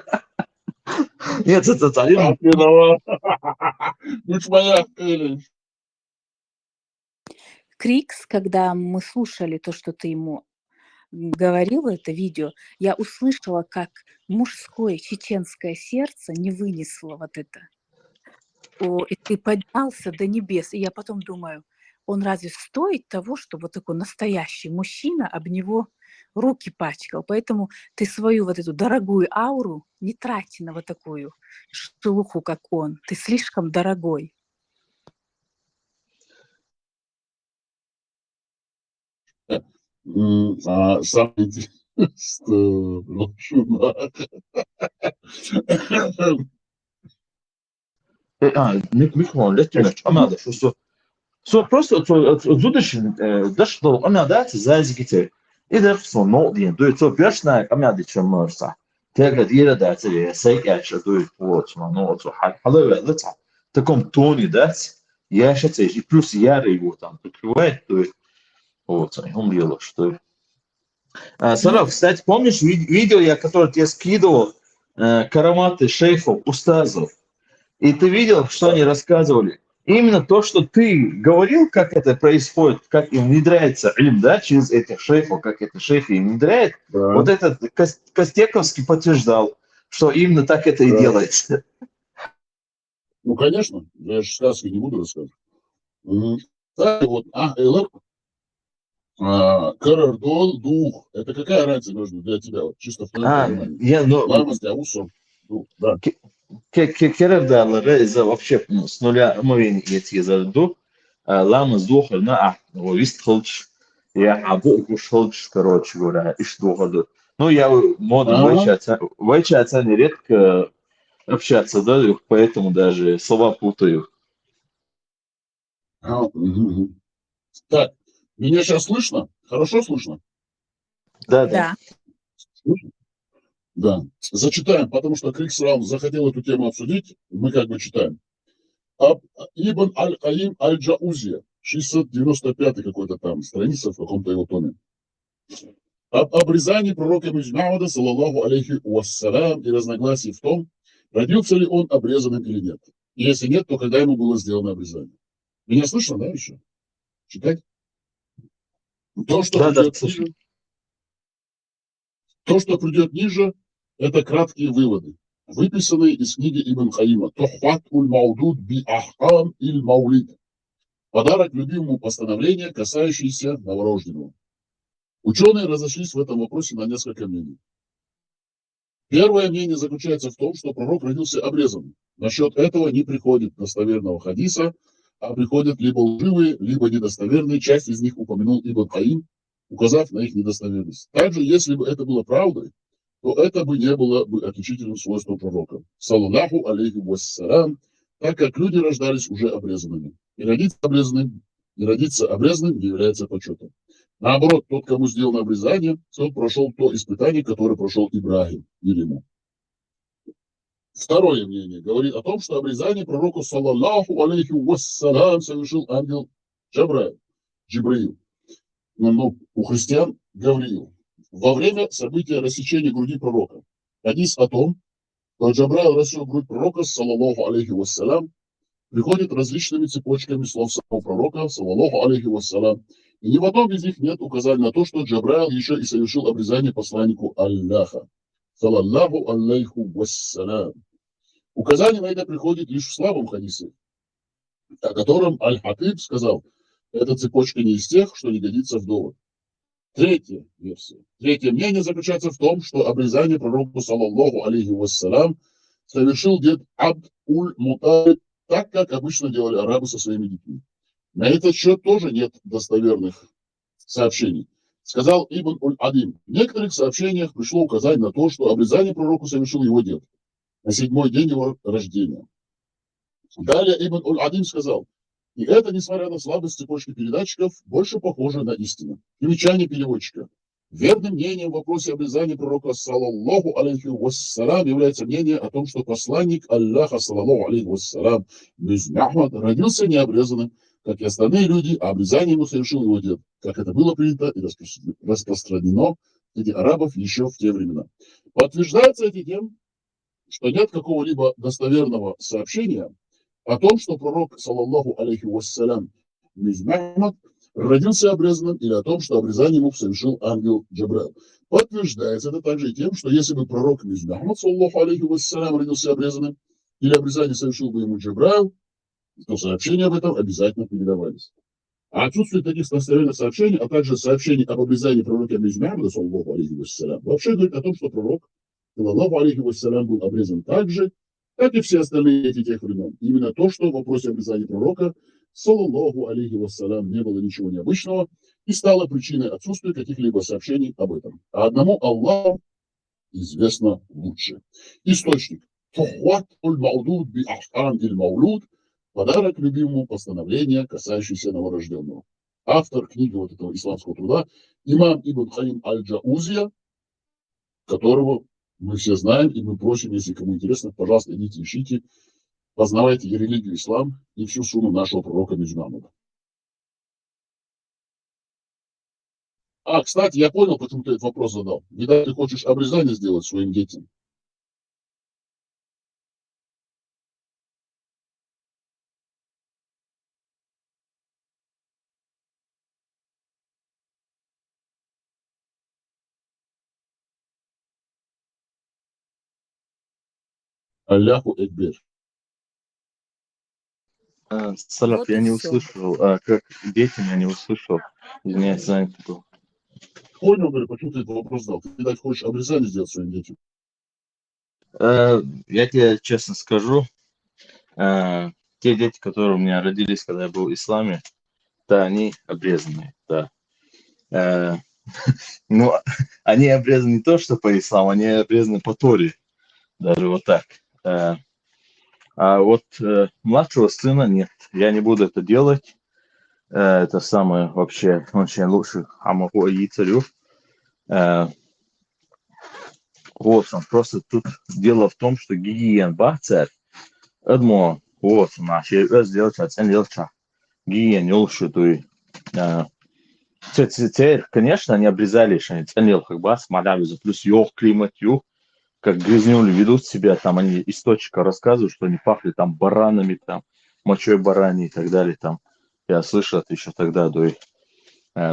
Speaker 1: нет, это тарелка.
Speaker 11: Крикс, когда мы слушали то, что ты ему говорил, это видео, я услышала, как мужское чеченское сердце не вынесло вот это. И ты поднялся до небес. И я потом думаю, он разве стоит того, что вот такой настоящий мужчина об него руки пачкал? Поэтому ты свою вот эту дорогую ауру не трать на вот такую шелуху, как он. Ты слишком дорогой.
Speaker 3: Самое
Speaker 1: микрофон летит, а надо, что просто зудочен, да что, а надо зазигите. И да, что нолдин, то есть бешеная, а надо чем можно. Тега дира да, это сейкача, то есть вот, ну вот, халава, это в таком тоне, да, я сейчас и плюс ярый его там прикрывает, то есть вот, он делал, что. Сарав, кстати, помнишь видео, которое тебе скидывал, караматы шейхов, устазов? И ты видел, что они рассказывали? Именно то, что ты говорил, как это происходит, как им внедряется илм, да, через этих шейхов, как это шейхи им внедряет, да. Вот этот Костековский подтверждал, что именно так это и делается.
Speaker 3: Ну, конечно, я же сказки не буду рассказывать. Вот, Карардол, дух. Это какая разница между для тебя? Вот, чисто в твоем понимании. Ламас, усом, дух, да.
Speaker 1: Керардалары из-за вообще с нуля мовения эти зарду. Лама зухар на вист холч. Я абу холч, короче говоря, и что году. Ну, я модом вайчаться нередко общаться, да, поэтому даже слова путаю.
Speaker 3: Так, меня сейчас слышно? Хорошо слышно?
Speaker 1: Да.
Speaker 11: Да.
Speaker 3: Слышно? Да. Зачитаем, потому что Крикс Раун захотел эту тему обсудить. Мы как бы читаем. Ибн Аль-Каим Аль-Джаузия, 695 какой-то там страница в каком-то его томе. Об обрезании пророка Мухаммада, саллаллаху алейхи вассалям, и разногласий в том, родился ли он обрезанным или нет. И если нет, то когда ему было сделано обрезание. Меня слышно, да, еще? Читать? То, что придет ниже, это краткие выводы, выписанные из книги Ибн Хаима «Тухфат уль-Маудуд би Ахкам иль-Маулид». Подарок любимому постановления, касающееся новорожденного. Ученые разошлись в этом вопросе на несколько мнений. Первое мнение заключается в том, что пророк родился обрезанным. Насчет этого не приходит достоверного хадиса, а приходят либо лживые, либо недостоверные. Часть из них упомянул Ибн Хаим, указав на их недостоверность. Также, если бы это было правдой, то это бы не было бы отличительным свойством пророка. Саллаллаху алейхи вассалям, так как люди рождались уже обрезанными. И родиться обрезанным не является почетом. Наоборот, тот, кому сделано обрезание, тот прошел то испытание, которое прошел Ибрагим или ему. Второе мнение говорит о том, что обрезание пророку, саллаллаху алейхи вассалям, совершил ангел Джибраил. Но у христиан Гавриил. Во время события рассечения груди пророка. Хадис о том, что Джабраил рассек грудь пророка, саллаллаху алейхи вассалям, приходит различными цепочками слов самого пророка, саллаллаху алейхи вассалям. И ни в одном из них нет указания на то, что Джабраил еще и совершил обрезание посланнику Аллаха. Саллаллаху алейхи вассалям. Указание на это приходит лишь в слабом хадисе, о котором Аль-Хатиб сказал, эта цепочка не из тех, что не годится в довод. Третья версия. Третье мнение заключается в том, что обрезание пророку, саллаллаху алейхи вассалям, совершил дед Абд-уль-Муталиб, так, как обычно делали арабы со своими детьми. На этот счет тоже нет достоверных сообщений. Сказал Ибн Уль-Адим. В некоторых сообщениях пришло указание на то, что обрезание пророку совершил его дед на 7-й день его рождения. Далее Ибн Уль-Адим сказал, и это, несмотря на слабость цепочки передатчиков, больше похоже на истину. Примечание переводчика. Верным мнением в вопросе обрезания пророка, саллаллаху алейхи вассалям, является мнение о том, что посланник Аллаха, саллаллаху алейхи вассалям, Мухаммад, родился необрезанным, как и остальные люди, а обрезание ему совершил его дед, как это было принято и распространено среди арабов еще в те времена. Подтверждается это тем, что нет какого-либо достоверного сообщения о том, что пророк, саллаллаху алейхи вассалям, Мухаммад, родился обрезанным, или о том, что обрезание ему совершил ангел Джабраил. Подтверждается это также и тем, что если бы пророк Мухаммад, саллаллаху алейхи вассалям, родился обрезанным, или обрезание совершил бы ему Джабраил, то сообщения об этом обязательно передавались. А отсутствие таких достоверных сообщений, а также сообщений об обрезании пророка Мухаммада, саллаллаху алейхи вассалям, вообще говорит о том, что пророк, саллаллаху алейхи вассалям, был обрезан так же, как и все остальные дети тех времен. Именно то, что в вопросе обрезания пророка, саллаллаху алейхи вассалям, не было ничего необычного и стало причиной отсутствия каких-либо сообщений об этом. А одному Аллаху известно лучше. Источник. Тухфат уль-Маудуд би Ахкам иль-Маулуд. Подарок любимому постановления, касающееся новорожденного. Автор книги вот этого исламского труда имам Ибн Хаим Аль-Джаузия, которого мы все знаем, и мы просим, если кому интересно, пожалуйста, идите, ищите, познавайте религию ислам и всю сунну нашего пророка Мухаммада. Кстати, я понял, почему ты этот вопрос задал. Видать, ты хочешь обрезание сделать своим детям. Алляху Экбер.
Speaker 1: Саляф,
Speaker 7: Вот
Speaker 1: я
Speaker 7: и
Speaker 1: не
Speaker 7: всё.
Speaker 1: услышал, как детям я не услышал. Извиняюсь, занят был.
Speaker 3: Понял, говорю, почему ты этот вопрос задал. Ты, видать, хочешь обрезание сделать своим детям.
Speaker 1: Я тебе честно скажу, те дети, которые у меня родились, когда я был в исламе, Да, они обрезанные, да. Ну, они обрезаны не то, что по исламу, они обрезаны по Торе. Даже вот так. А вот младшего сына нет. Я не буду это делать. Это самое вообще очень лучше Амаху и царю. Вот, просто тут дело в том, что гигиен бахцер, одно, вот, наши сделать, оценил, гигиен, лучше, то и теперь, конечно, они обрезали, что они ценил, как бы, смотрели, плюс ёх, климат, юг, как грязнули ведут себя, там они источника рассказывают, что они пахли там баранами, там, мочой барани и так далее, там. Я слышал это еще тогда, да и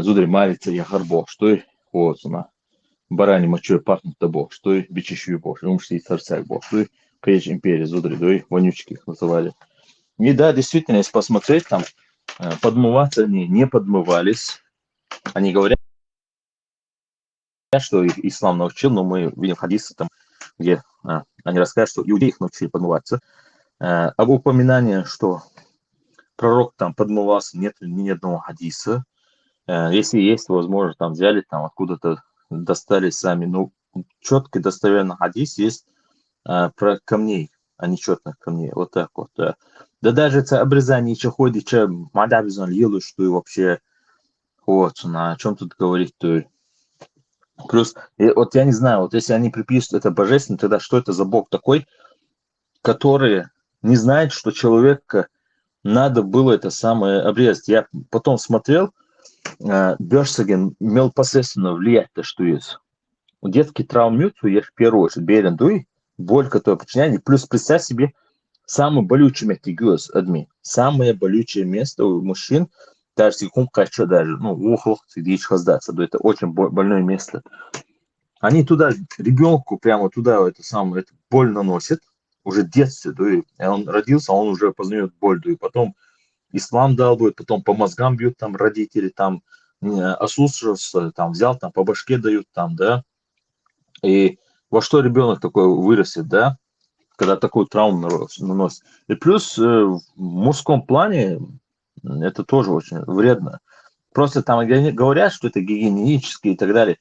Speaker 1: зудри марица, я харбо, что и вот, барани мочой пахнут тобой, что и бичищу бог, умшти и царцак бог, что и кречь империи, зудри, да и вонючки их называли. И да, действительно, если посмотреть, там, подмываться они не подмывались, они говорят, что их ислам научил, но мы видим хадисы там, где они рассказывают, что иудеи их научили подмываться. Об упоминании, что пророк там подмывался, нет ни одного хадиса. Если есть, возможно, там взяли, там откуда-то достали сами. Но четкий достоверный хадис есть про камней, а не четных камней. Вот так вот. Да даже это обрезание чаходи, чем мадабизон елу, что и вообще вот, о чем тут говорить, то плюс, вот я не знаю, вот если они приписывают это божественно, тогда что это за бог такой, который не знает, что человека надо было это самое обрезать. Я потом смотрел, Бёрсаген имел посредственно влиять, то что есть. Детки травмируются, я в первую очередь берен дуй, боль, которая причиняет, плюс представь себе, самое болючее место, адми, самое болючее место у мужчин, даже секунд кача даже, ну, ох, сидишь хаздаться, это очень больное место. Они туда, ребенку прямо туда это самое, это боль наносит, уже в детстве, да, и он родился, он уже познает боль, да, и потом ислам дал будет, потом по мозгам бьют там родители, там ослушался, там взял, там по башке дают, там, да, и во что ребенок такой вырастет, да, когда такую травму наносит. И плюс в мужском плане это тоже очень вредно. Просто там говорят, что это гигиенически и так далее.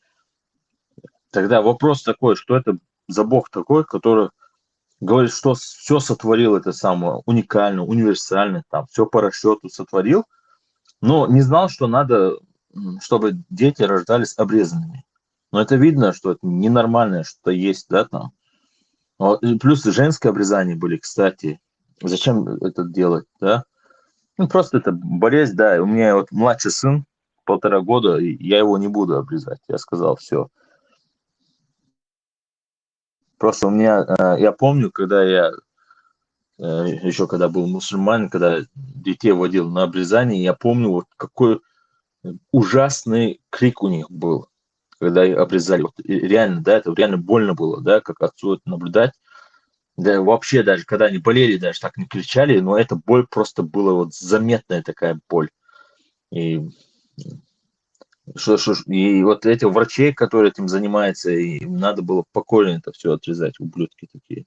Speaker 1: Тогда вопрос такой, что это за бог такой, который говорит, что все сотворил это самое уникально, универсально, там все по расчету сотворил, но не знал, что надо, чтобы дети рождались обрезанными. Но это видно, что это ненормальное что-то есть, да, там. Плюс женские обрезания были, кстати. Зачем это делать, да? Ну, просто это болезнь, да. У меня вот младший сын, 1,5 года, и я его не буду обрезать. Я сказал, все. Просто у меня, я помню, когда я, еще когда был мусульманин, когда детей водил на обрезание, я помню, вот какой ужасный крик у них был, когда их обрезали. Вот, реально, да, это реально больно было, да, как отцу это наблюдать. Да, вообще даже, когда они болели, даже так не кричали, но эта боль просто была вот заметная такая боль. И и вот этих врачей, которые этим занимаются, им надо было покойно это все отрезать, ублюдки такие.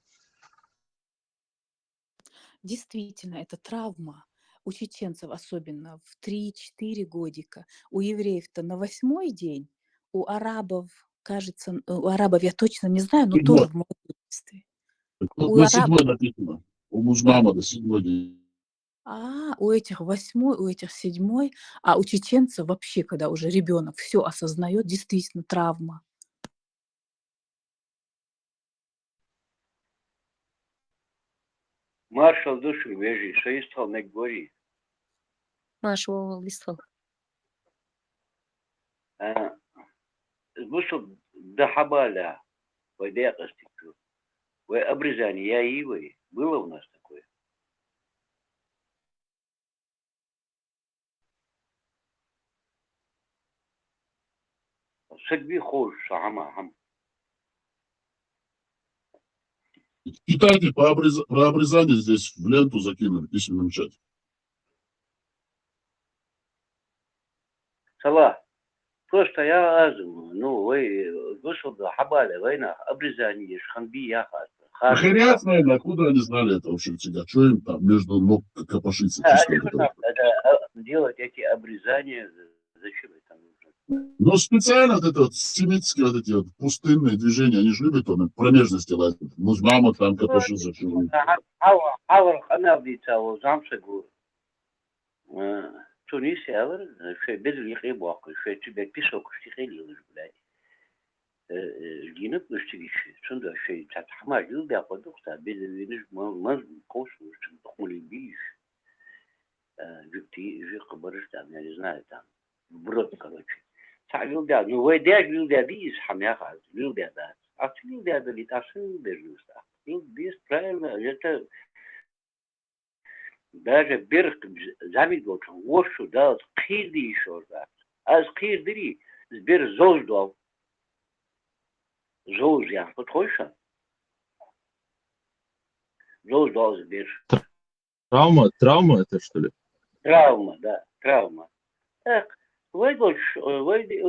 Speaker 11: Действительно, это травма. У чеченцев особенно в 3-4 годика. У евреев-то на 8-й день, у арабов, кажется, у арабов я точно не знаю, но тоже в молодости. У
Speaker 3: На
Speaker 11: арабов,
Speaker 3: 7 написано. У Мужмамада 7 день.
Speaker 11: у этих 8-й, у этих 7-й, а у чеченцев вообще, когда уже ребенок все осознает, действительно травма.
Speaker 9: Маршал душу вежи, что истал не говори.
Speaker 7: Нашего листва.
Speaker 9: Вышел до Хабаля, пойдя костику. Вы обрезание, я и вы. Было у нас такое? Садби хож, шахама.
Speaker 3: Читайте про обрезание здесь в ленту закинули в письменном чате.
Speaker 9: Сала, просто я азм, ну, вы вышел до Хабаля, война, обрезание, шханби, я хас.
Speaker 3: Хряц, наверное, откуда они знали это вообще всегда? Что им там между ног копошится чисто?
Speaker 9: делать эти обрезания, зачем это нужно?
Speaker 3: Ну, специально вот это вот семитские вот эти вот пустынные движения, они же любят он промежности лазить. Музмама там, капоши зашивают.
Speaker 9: أنا بديت وزعم سجور تونسي أول في بدل يخيب واقع في تبقى بيسوق اشتغل يلج بلاي جينب مشتري شيء شنو شيء تحمل يل ده قدوس بدل ينج ما كوش مش دخول بيش جبتي جي قبرش ده يعني زنا ده برد كروتشي تعال ده نو ده يل ده بيس حميا خالص يل ده أصل ده اللي تاسن بيجوز ده يل بيس ترايل جت даже берг замить вот вошу да қиды еще да аз қидри сбер зождал зож я подхойша зождал сбер
Speaker 1: Травма это что ли?
Speaker 9: травма да травма эх ويدي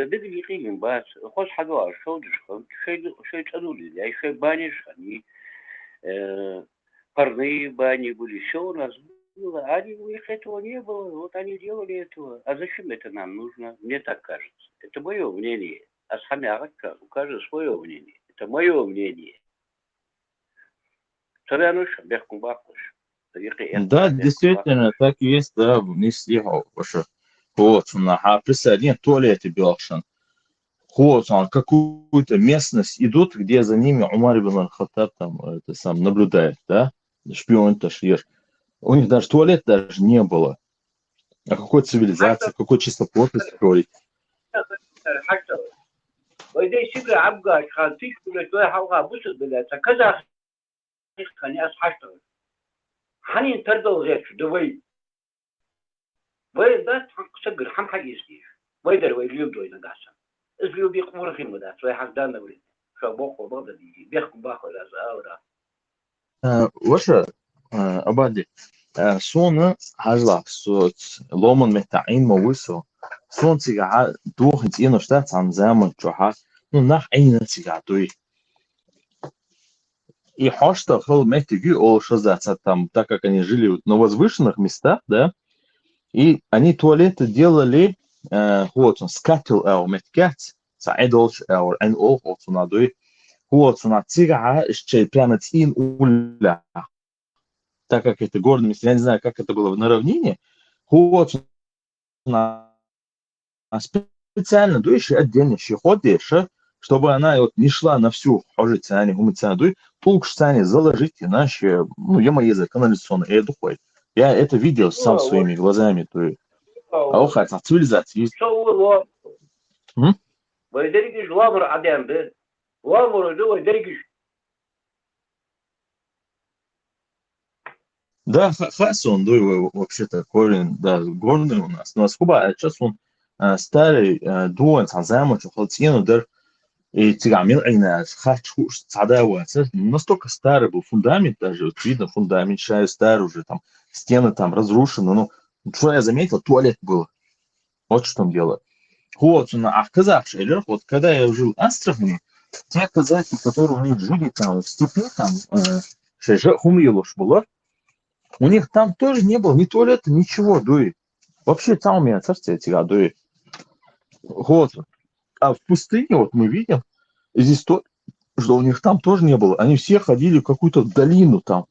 Speaker 9: بدل يقيم بس خوش حدوار شو دشخم شيء تقولي يعني شيء بانيش يعني парные бани были, все у нас было, а у них этого не было, вот они делали этого. А зачем это нам нужно? Мне так кажется. Это мое мнение. А сами у каждого свое мнение. Это мое мнение.
Speaker 1: Да, действительно, так и есть, да, вниз его, ваше. Вот, на присоединение туалеты Белшин. Вот, какую-то местность идут, где за ними Умар ибн аль-Хаттаб там это сам наблюдает, да, шпион Ташир. У них даже туалет даже не было. О какой цивилизации, какой чистоплотности говорить?
Speaker 9: حنين تردو زيت دوي ويدا تسجل حم حاجة يسديش ويدا ويليو دوي نقاسم اسليو بيقمر في مدة سوي حق دانا ولي شو بوقو بودا دي بيحكم باخو لازا
Speaker 1: وش أبادي سونا هجلا صوت لومن متعين موسو سون تيجا دوخ انت إنه شتات عن زمن جوها نح عين تيجا دوي И Хошта хол метиги о шазаца там, так как они жили на возвышенных местах, да, и они туалеты делали вот он скатил эл меткат саидолш эл эн ол вот надуй вот он тига еще прямо тин уля, так как это горное место, я не знаю, как это было на равнине, вот на специально дуешь отдельно еще ходишь, чтобы она вот не шла на всю хожицане, гумицану, полкштане заложить иначе, ну, язык канализационный, и это ходит. Я это видел сам своими глазами, то есть, а ухать на цивилизации.
Speaker 9: ويدرجش وامر عدم ده وامر ده ويدرجش
Speaker 1: Да, Хасон, да, вообще-то корень, да, горный у нас. Но скоба, сейчас он старый, дуэн, цанзаму, чухалтину, да, и тигамил, хочу, цадава, настолько старый был фундамент, даже вот видно, фундамент шаю старый уже, там, стены там разрушены, ну, что я заметил, туалет был. Вот что там дело. Вот, а в казахских, вот когда я жил в Астрахани, те казахи, которые у них жили там в степи, там, хумилуш было, у них там тоже не было ни туалета, ничего, дуй. Вообще там у меня царствие тебя, дуй. Вот. А в пустыне вот мы видим, здесь то, что у них там тоже не было. Они все ходили в какую-то долину там.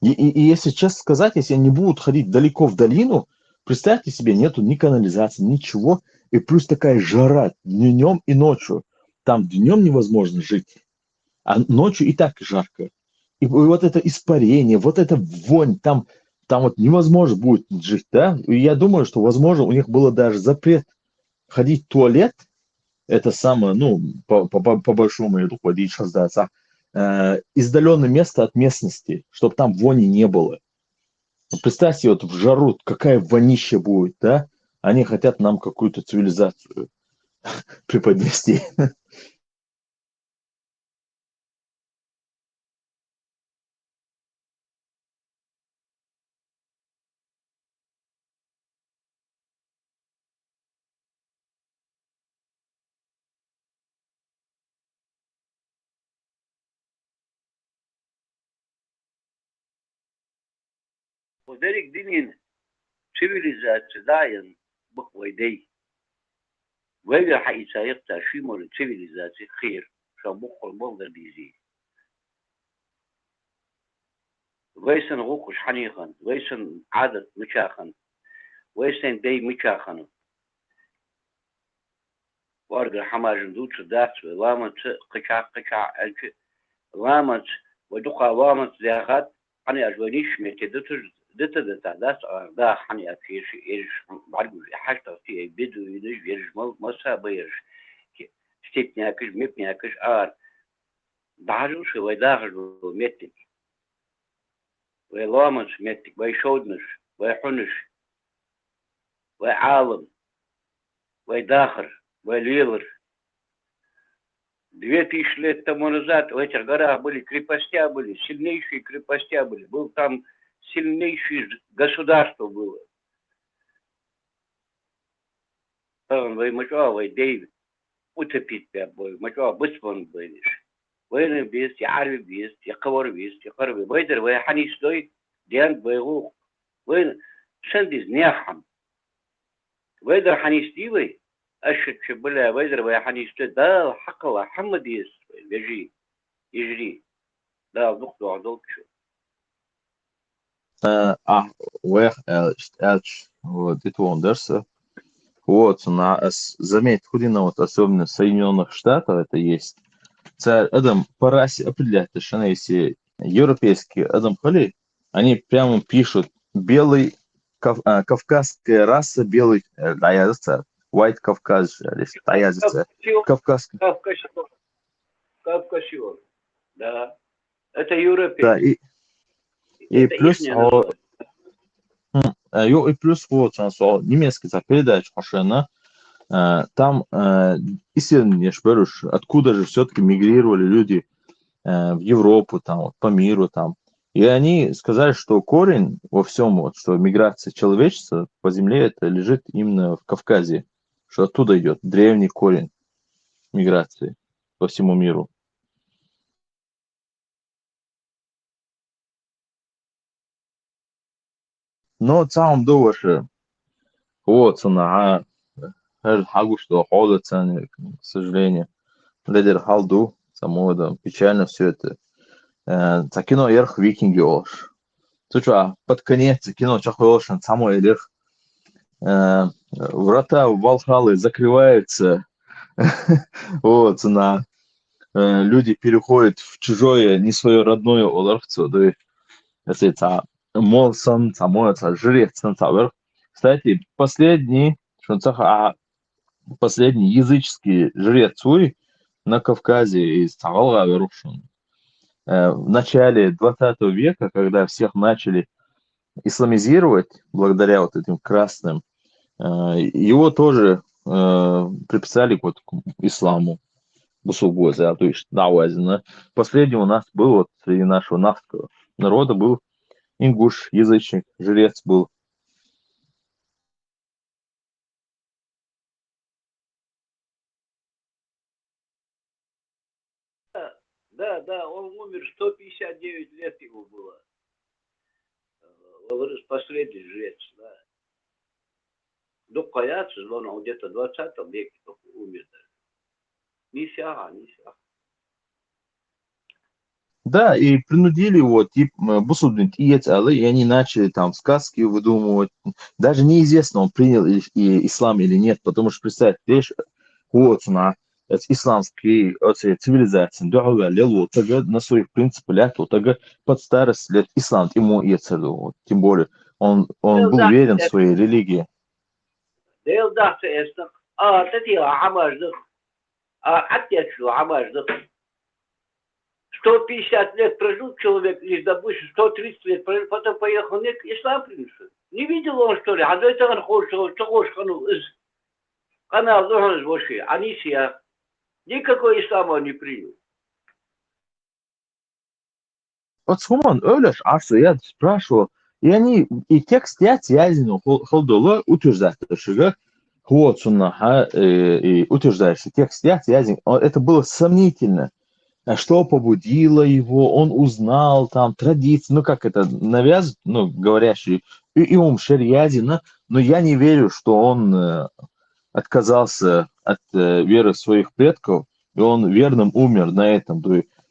Speaker 1: И если честно сказать, если они будут ходить далеко в долину, представьте себе, нету ни канализации, ничего. И плюс такая жара днем и ночью. Там днем невозможно жить, а ночью и так жарко. И вот это испарение, вот эта вонь, там вот невозможно будет жить, да? И я думаю, что, возможно, у них было даже запрет ходить в туалет, это самое, ну, по большому я думаю, ходить сейчас, да, издаленное место от местности, чтобы там вони не было. Вот представьте, вот в жару какая вонища будет, да? Они хотят нам какую-то цивилизацию преподнести.
Speaker 9: ودرج دينين цивилизация, да, я буквой дей. Вегер хаисаек таши может цивилизация хир, что буквой был да бизи. ويسن غوكش حنيخن ويسن عادة مشاخن ويسن دي مشاخن وارجع حماجن دوتش داتس لامت قشع الج لامت ودقة لامت زيغات أنا أجونيش متدتش دتا داس دا حني أفيش إيش بعرف حاجة في بدو يدش يرج مسا بيرج ستني أكش مبني أكش بعرف شو وداخل متك ويلامش متك ويشودنش ويحنش ويعالم ويداخر ويليلر 2000 лет тому назад в этих горах были крепостя, были сильнейшие крепостя были. Был там сильнейшее государство было. Вы мачо, вы Дэвид, утопить тебя бой, мачо, быстро будешь. وين بيست يعرف بيست يقور بيست يقرب ويدر ويحني ستوي ديان بيغوق وين سندز نياحم ويدر حني ستيوي أشد شبلا ويدر ويحني ستوي دا حق الله حمد يس يجي يجري دا ضغط عضلك شو
Speaker 1: вот это Вондерса. Вот, заметь, Худина, вот особенно в Соединенных Штатах это есть. Царь Адам по расе определяет, что если европейские Адам Хали, они прямо пишут белый, кавказская раса, белый, white Кавказ, кавказский.
Speaker 9: Кавказион, да. Это европейский.
Speaker 1: Да, и плюс, и плюс вот, немецкий передача машина. Там исследования шпоришь, откуда же все-таки мигрировали люди в Европу, там, вот, по миру. Там. И они сказали, что корень во всем, вот, что миграция человечества по земле, это лежит именно в Кавказе, что оттуда идет древний корень миграции по всему миру. Но сам думаешь, вот она, حاجة что холод цены, к сожалению. Лидер халду, само да, печально все это. За кино ерх викинги олш. Тут что, под конец кино чахолш, само ерх. Врата Валхалы закрываются. Вот, на люди переходят в чужое, не свое родное олархцо. Да, это молсон, само это жрец, кстати, последний языческий жрец Уй на Кавказе из Цагалга вырушен. В начале 20 века, когда всех начали исламизировать, благодаря вот этим красным, его тоже приписали вот к исламу. Бусугоза, то есть Науазина. Последний у нас был вот среди нашего навского народа был ингуш, язычник, жрец был.
Speaker 9: Да, он умер, 159 лет ему было. Вырос последний жрец, да. Дукаяцы, он где-то в 20 веке только умер. Нифига.
Speaker 1: Да, и принудили его, типа, и они начали там сказки выдумывать. Даже неизвестно, он принял ислам или нет, потому что, представьте, лишь вот на исламские цивилизации, на своих принципах, под старость лет ислам ему и тем более он был уверен в своей религии.
Speaker 9: 150 лет прожил человек, или, допустим, 130 лет прожил, потом поехал, нет, ислам принесет. Не видел он, что ли? А за это он хочет, что хочет, канал должен вообще, Анисия. Никакой ислам он не принял.
Speaker 1: Вот Суман Öyle Арсу, я спрашивал, и они, и текст я тязину холдоло утверждает, что вот и утверждает, что текст я тязин, это было сомнительно. Что побудило его, он узнал там традиции, как это навязывают, говорящие, им шариадина, но я не верю, что он отказался от веры своих предков, и он верным умер на этом.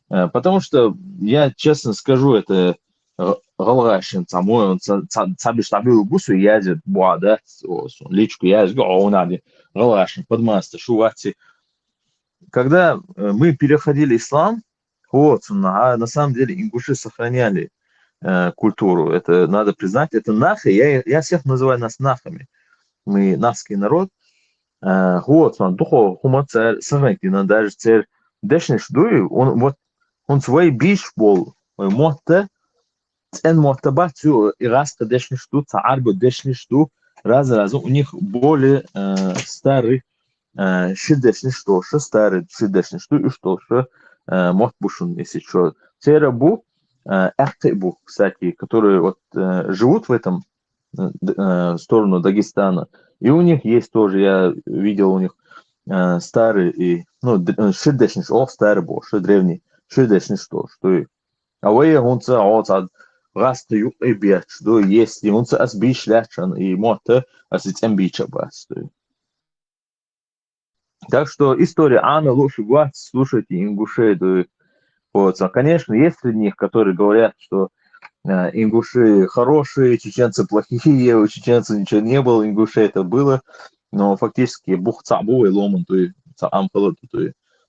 Speaker 1: Потому что, я честно скажу, это Галашин самой, он сабиштабил гусу ядет, да, личку ядет, он надо, Галашин, подмаста, шувати. Когда мы переходили ислам, вот, на самом деле ингуши сохраняли культуру, это надо признать, это нахи, я всех называю нас нахами, мы нахский народ, вот, он духо хумаца сохранительно, даже царь дешниш дуй, он свой биш был, мотте, цен мотабацию и раста дешниш ду, царбу дешниш ду, раз, у них более старый шидешни что, старый шидешни что и что, мот бушун, если что. Церабу, эхтебу, кстати, которые вот живут в этом сторону Дагестана, и у них есть тоже, я видел у них старый и, ну, шидешни что, старый был, древний, шидешни что, и, а вы, он раста юг и беч, что есть, и он асбиш лячан, и мота аситембича бас, Так что история Анны лучше год слушайте ингушей. Вот. Конечно, есть среди них, которые говорят, что ингуши хорошие, чеченцы плохие, у чеченцев ничего не было, ингушей это было. Но фактически бухцабу и ломан,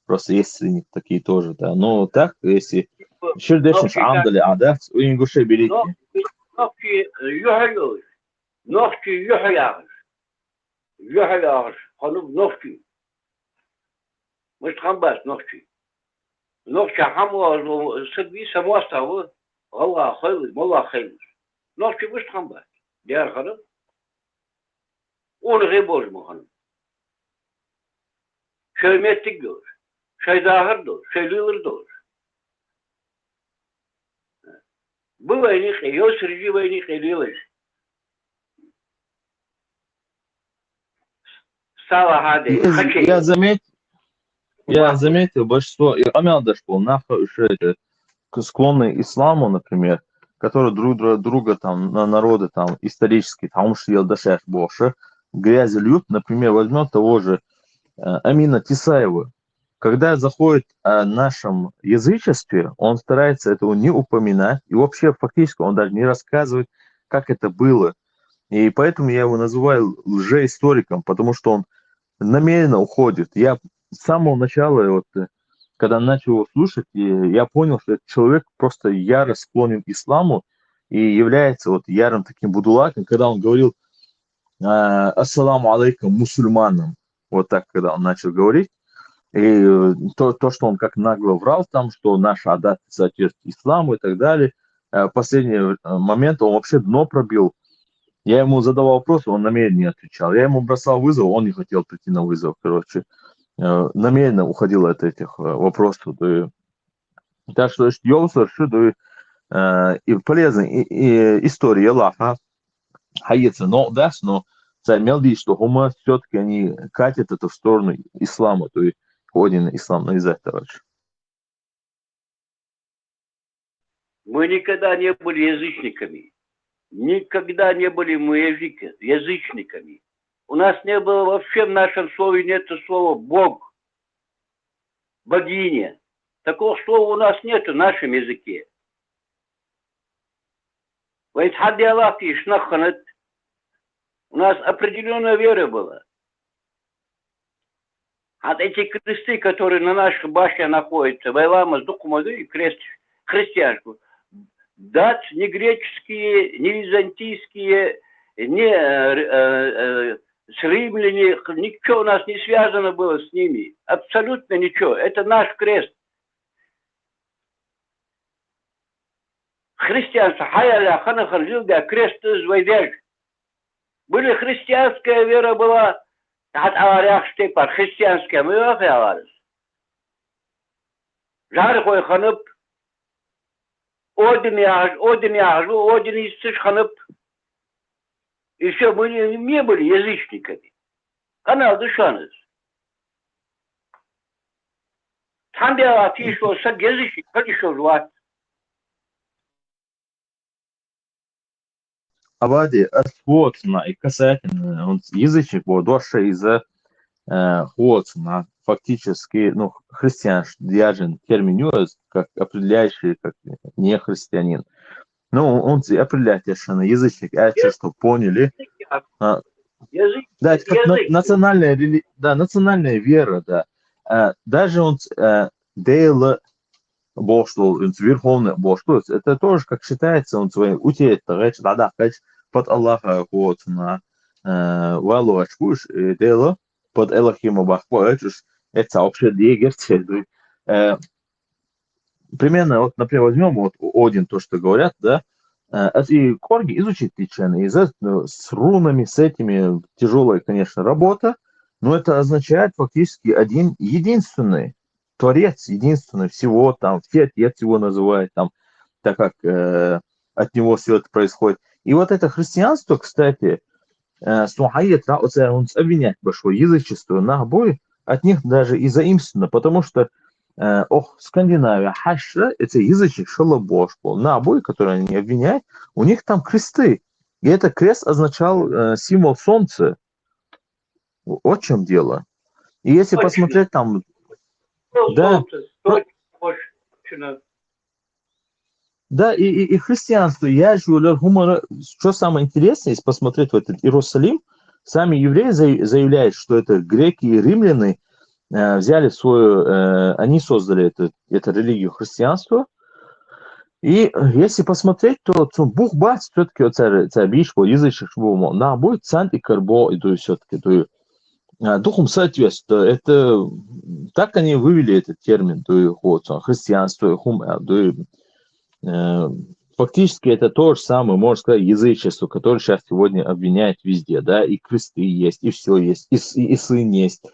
Speaker 1: просто есть среди них такие тоже. Да. Но так, если шердешниш амдали, да, у ингушей берите.
Speaker 9: مش خنباس نوخشي حمو سدبي سمواستا والله خير والله خير نوخشي مش خنباس ديار خرب ونغيبوش مخن شي ميتك دور شي ظاهر دور شي ليلر دور بويني خيو سرجي ويني خيليلش ساوا هذه
Speaker 1: Я заметил, большинство, и Амелдаш был, склонны к исламу, например, которые друг друга там, на народы там исторически, там Елдашев больше, грязи льют, например, возьмем того же Амина Тисаева. Когда заходит о нашем язычестве, он старается этого не упоминать, и вообще фактически он даже не рассказывает, как это было. И поэтому я его называю лжеисториком, потому что он намеренно уходит. Я с самого начала, вот, когда начал его слушать, я понял, что этот человек просто яро склонен к исламу и является вот ярым таким будулаком, когда он говорил «Ассаламу алейкум мусульманам», вот так, когда он начал говорить, и то, что он как нагло врал там, что наш адат соответствует исламу и так далее, в последний момент он вообще дно пробил. Я ему задавал вопросы, он намеренно не отвечал. Я ему бросал вызов, он не хотел прийти на вызов, короче. Намеренно уходил от этих вопросов. Так что Йоусер, и полезная история Аллаха, хаится, но имел в виду, что хума все-таки они катят это в сторону ислама, то есть один ислам из этого.
Speaker 9: Мы никогда не были язычниками. Никогда не были мы язычниками. У нас не было вообще в нашем слове нет слова Бог, богиня. Такого слова у нас нет в нашем языке. У нас определенная вера была. А эти кресты, которые на нашей башне находятся, Вайламас, Духумаду и крест христианскую, дать не греческие, не византийские, не с римляне, ничего у нас не связано было с ними. Абсолютно ничего. Это наш крест. Христианство. Хаяля, ханахар, жилга, крест из Вайдельк. Были христианская вера была, от аварях штепар, христианская, мы аварялись. Жархой ханып, Один из ханып. И все, мы не были язычниками. Канал дышаныз. Там дело отъешло, сад язычник, как еще жвать.
Speaker 1: Авади, отходна и касательно, он язычник был, дошли из-за ходна, фактически, ну, христианин термин, как определяющий, как не христианин. Ну, он определяет, что язычник, это что поняли.
Speaker 9: Язык,
Speaker 1: Да, это как
Speaker 9: язык.
Speaker 1: национальная, да, национальная вера, да. Даже он дейл бошл, верховный бошл, это тоже, как считается, он свои утеет, да, под Аллаха вот на валу очкуш, дейл под Элохима бахпо, это вообще дегерцы. Примерно, вот, например, возьмем вот Один, то, что говорят, да, и корги изучить лично, и с рунами, с этими тяжелая, конечно, работа, но это означает фактически один единственный творец, единственный всего, там, все отец его называют, там, так как от него все это происходит. И вот это христианство, кстати, Суахайет, он обвиняет большое язычество на обои, от них даже и заимствовано, потому что Скандинавия, Хашра, это язычник шалабошку. На обои, которые они обвиняют, у них там кресты. И этот крест означал символ солнца. Вот в чем дело. И если
Speaker 9: Точно.
Speaker 1: посмотреть там...
Speaker 9: Ну,
Speaker 1: Да,
Speaker 9: точно.
Speaker 1: да, и христианство. Я же гумора... Что самое интересное, если посмотреть в этот Иерусалим, сами евреи заявляют, что это греки и римляне взяли свою... Они создали эту религию христианства. И если посмотреть, то Бог бац все-таки це більш по язычник был на будет цент и карбо и то все-таки то духом соответствует. Это так они вывели этот термин, то вот христианство, фактически это то же самое, можно сказать, язычество, которое сейчас сегодня обвиняют везде, да, и кресты есть, и все есть, и сын есть.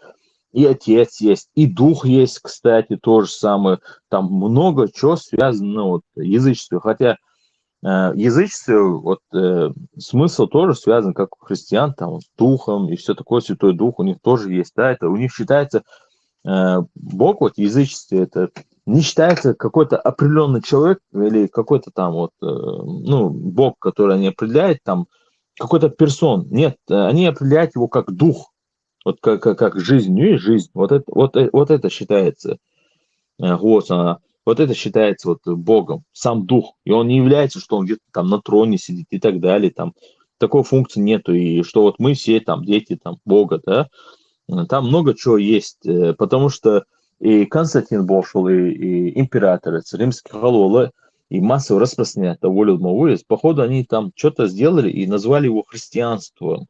Speaker 1: И отец есть, и дух есть, кстати, то же самое. Там много чего связано вот, язычеством. Хотя язычество, вот, смысл тоже связан, как у христиан, там, с духом и все такое, Святой Дух у них тоже есть. Да, это у них считается, Бог, вот, язычество, это не считается какой-то определенный человек или какой-то там вот, ну, Бог, который они определяют, там, какой-то персон. Нет, они определяют его как дух. Вот как жизнь, и жизнь. Вот это считается вот это считается вот Богом, сам Дух. И он не является, что он где-то там на троне сидит и так далее. Там такой функции нету. И что вот мы все там дети там Бога, да. Там много чего есть. Потому что и Константин Бошел, и императоры, римские хололы, и массово распространять волю Мовуис, походу они там что-то сделали и назвали его христианством.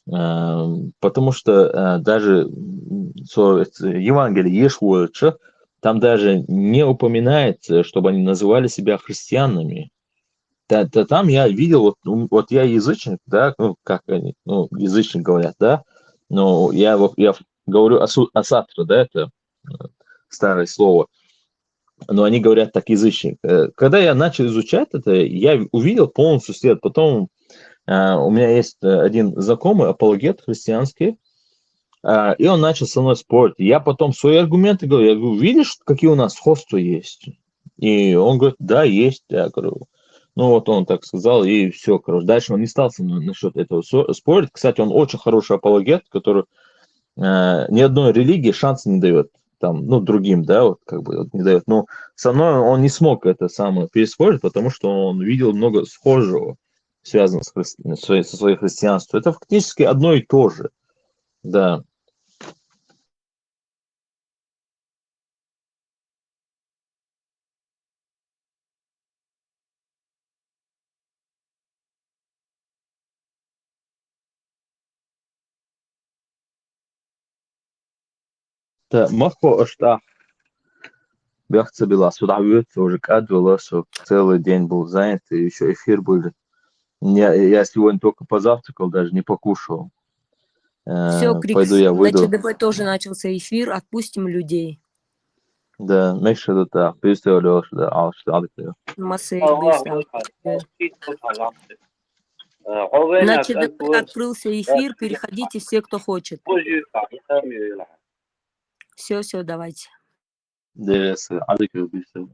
Speaker 1: Потому что даже Евангелие Ешуача, там даже не упоминается, чтобы они называли себя христианами. Там я видел, вот я язычник, да, ну, как они, ну, язычник говорят, да, но я говорю асатра, да, это старое слово, но они говорят так, язычник. Когда я начал изучать это, я увидел полностью след, потом у меня есть один знакомый, апологет христианский, и он начал со мной спорить. Я потом свои аргументы говорю, я говорю, видишь, какие у нас сходства есть? И он говорит, да, есть. Я говорю, ну вот он так сказал, и все, короче. Дальше он не стал со мной насчет этого спорить. Кстати, он очень хороший апологет, который ни одной религии шанса не дает. Там, ну, другим, да, вот как бы вот, не дает. Но со мной он не смог это самое переспорить, потому что он видел много схожего, связанного со своим христианством. Это фактически одно и то же. Да. Махо что бяхца была сюда уже кадвела, что целый день был занят, и еще эфир был. Я сегодня только позавтракал, даже не покушал.
Speaker 7: Все,
Speaker 1: Пойду
Speaker 7: Крикс,
Speaker 1: я
Speaker 7: на
Speaker 1: выйду.
Speaker 7: ЧДП тоже начался эфир, отпустим людей.
Speaker 1: Да, make sure that пристаю да, алшадык.
Speaker 7: Массель быстро. На ЧДП открылся эфир, переходите все, кто хочет. Все, давайте.
Speaker 1: Да, адык быстро.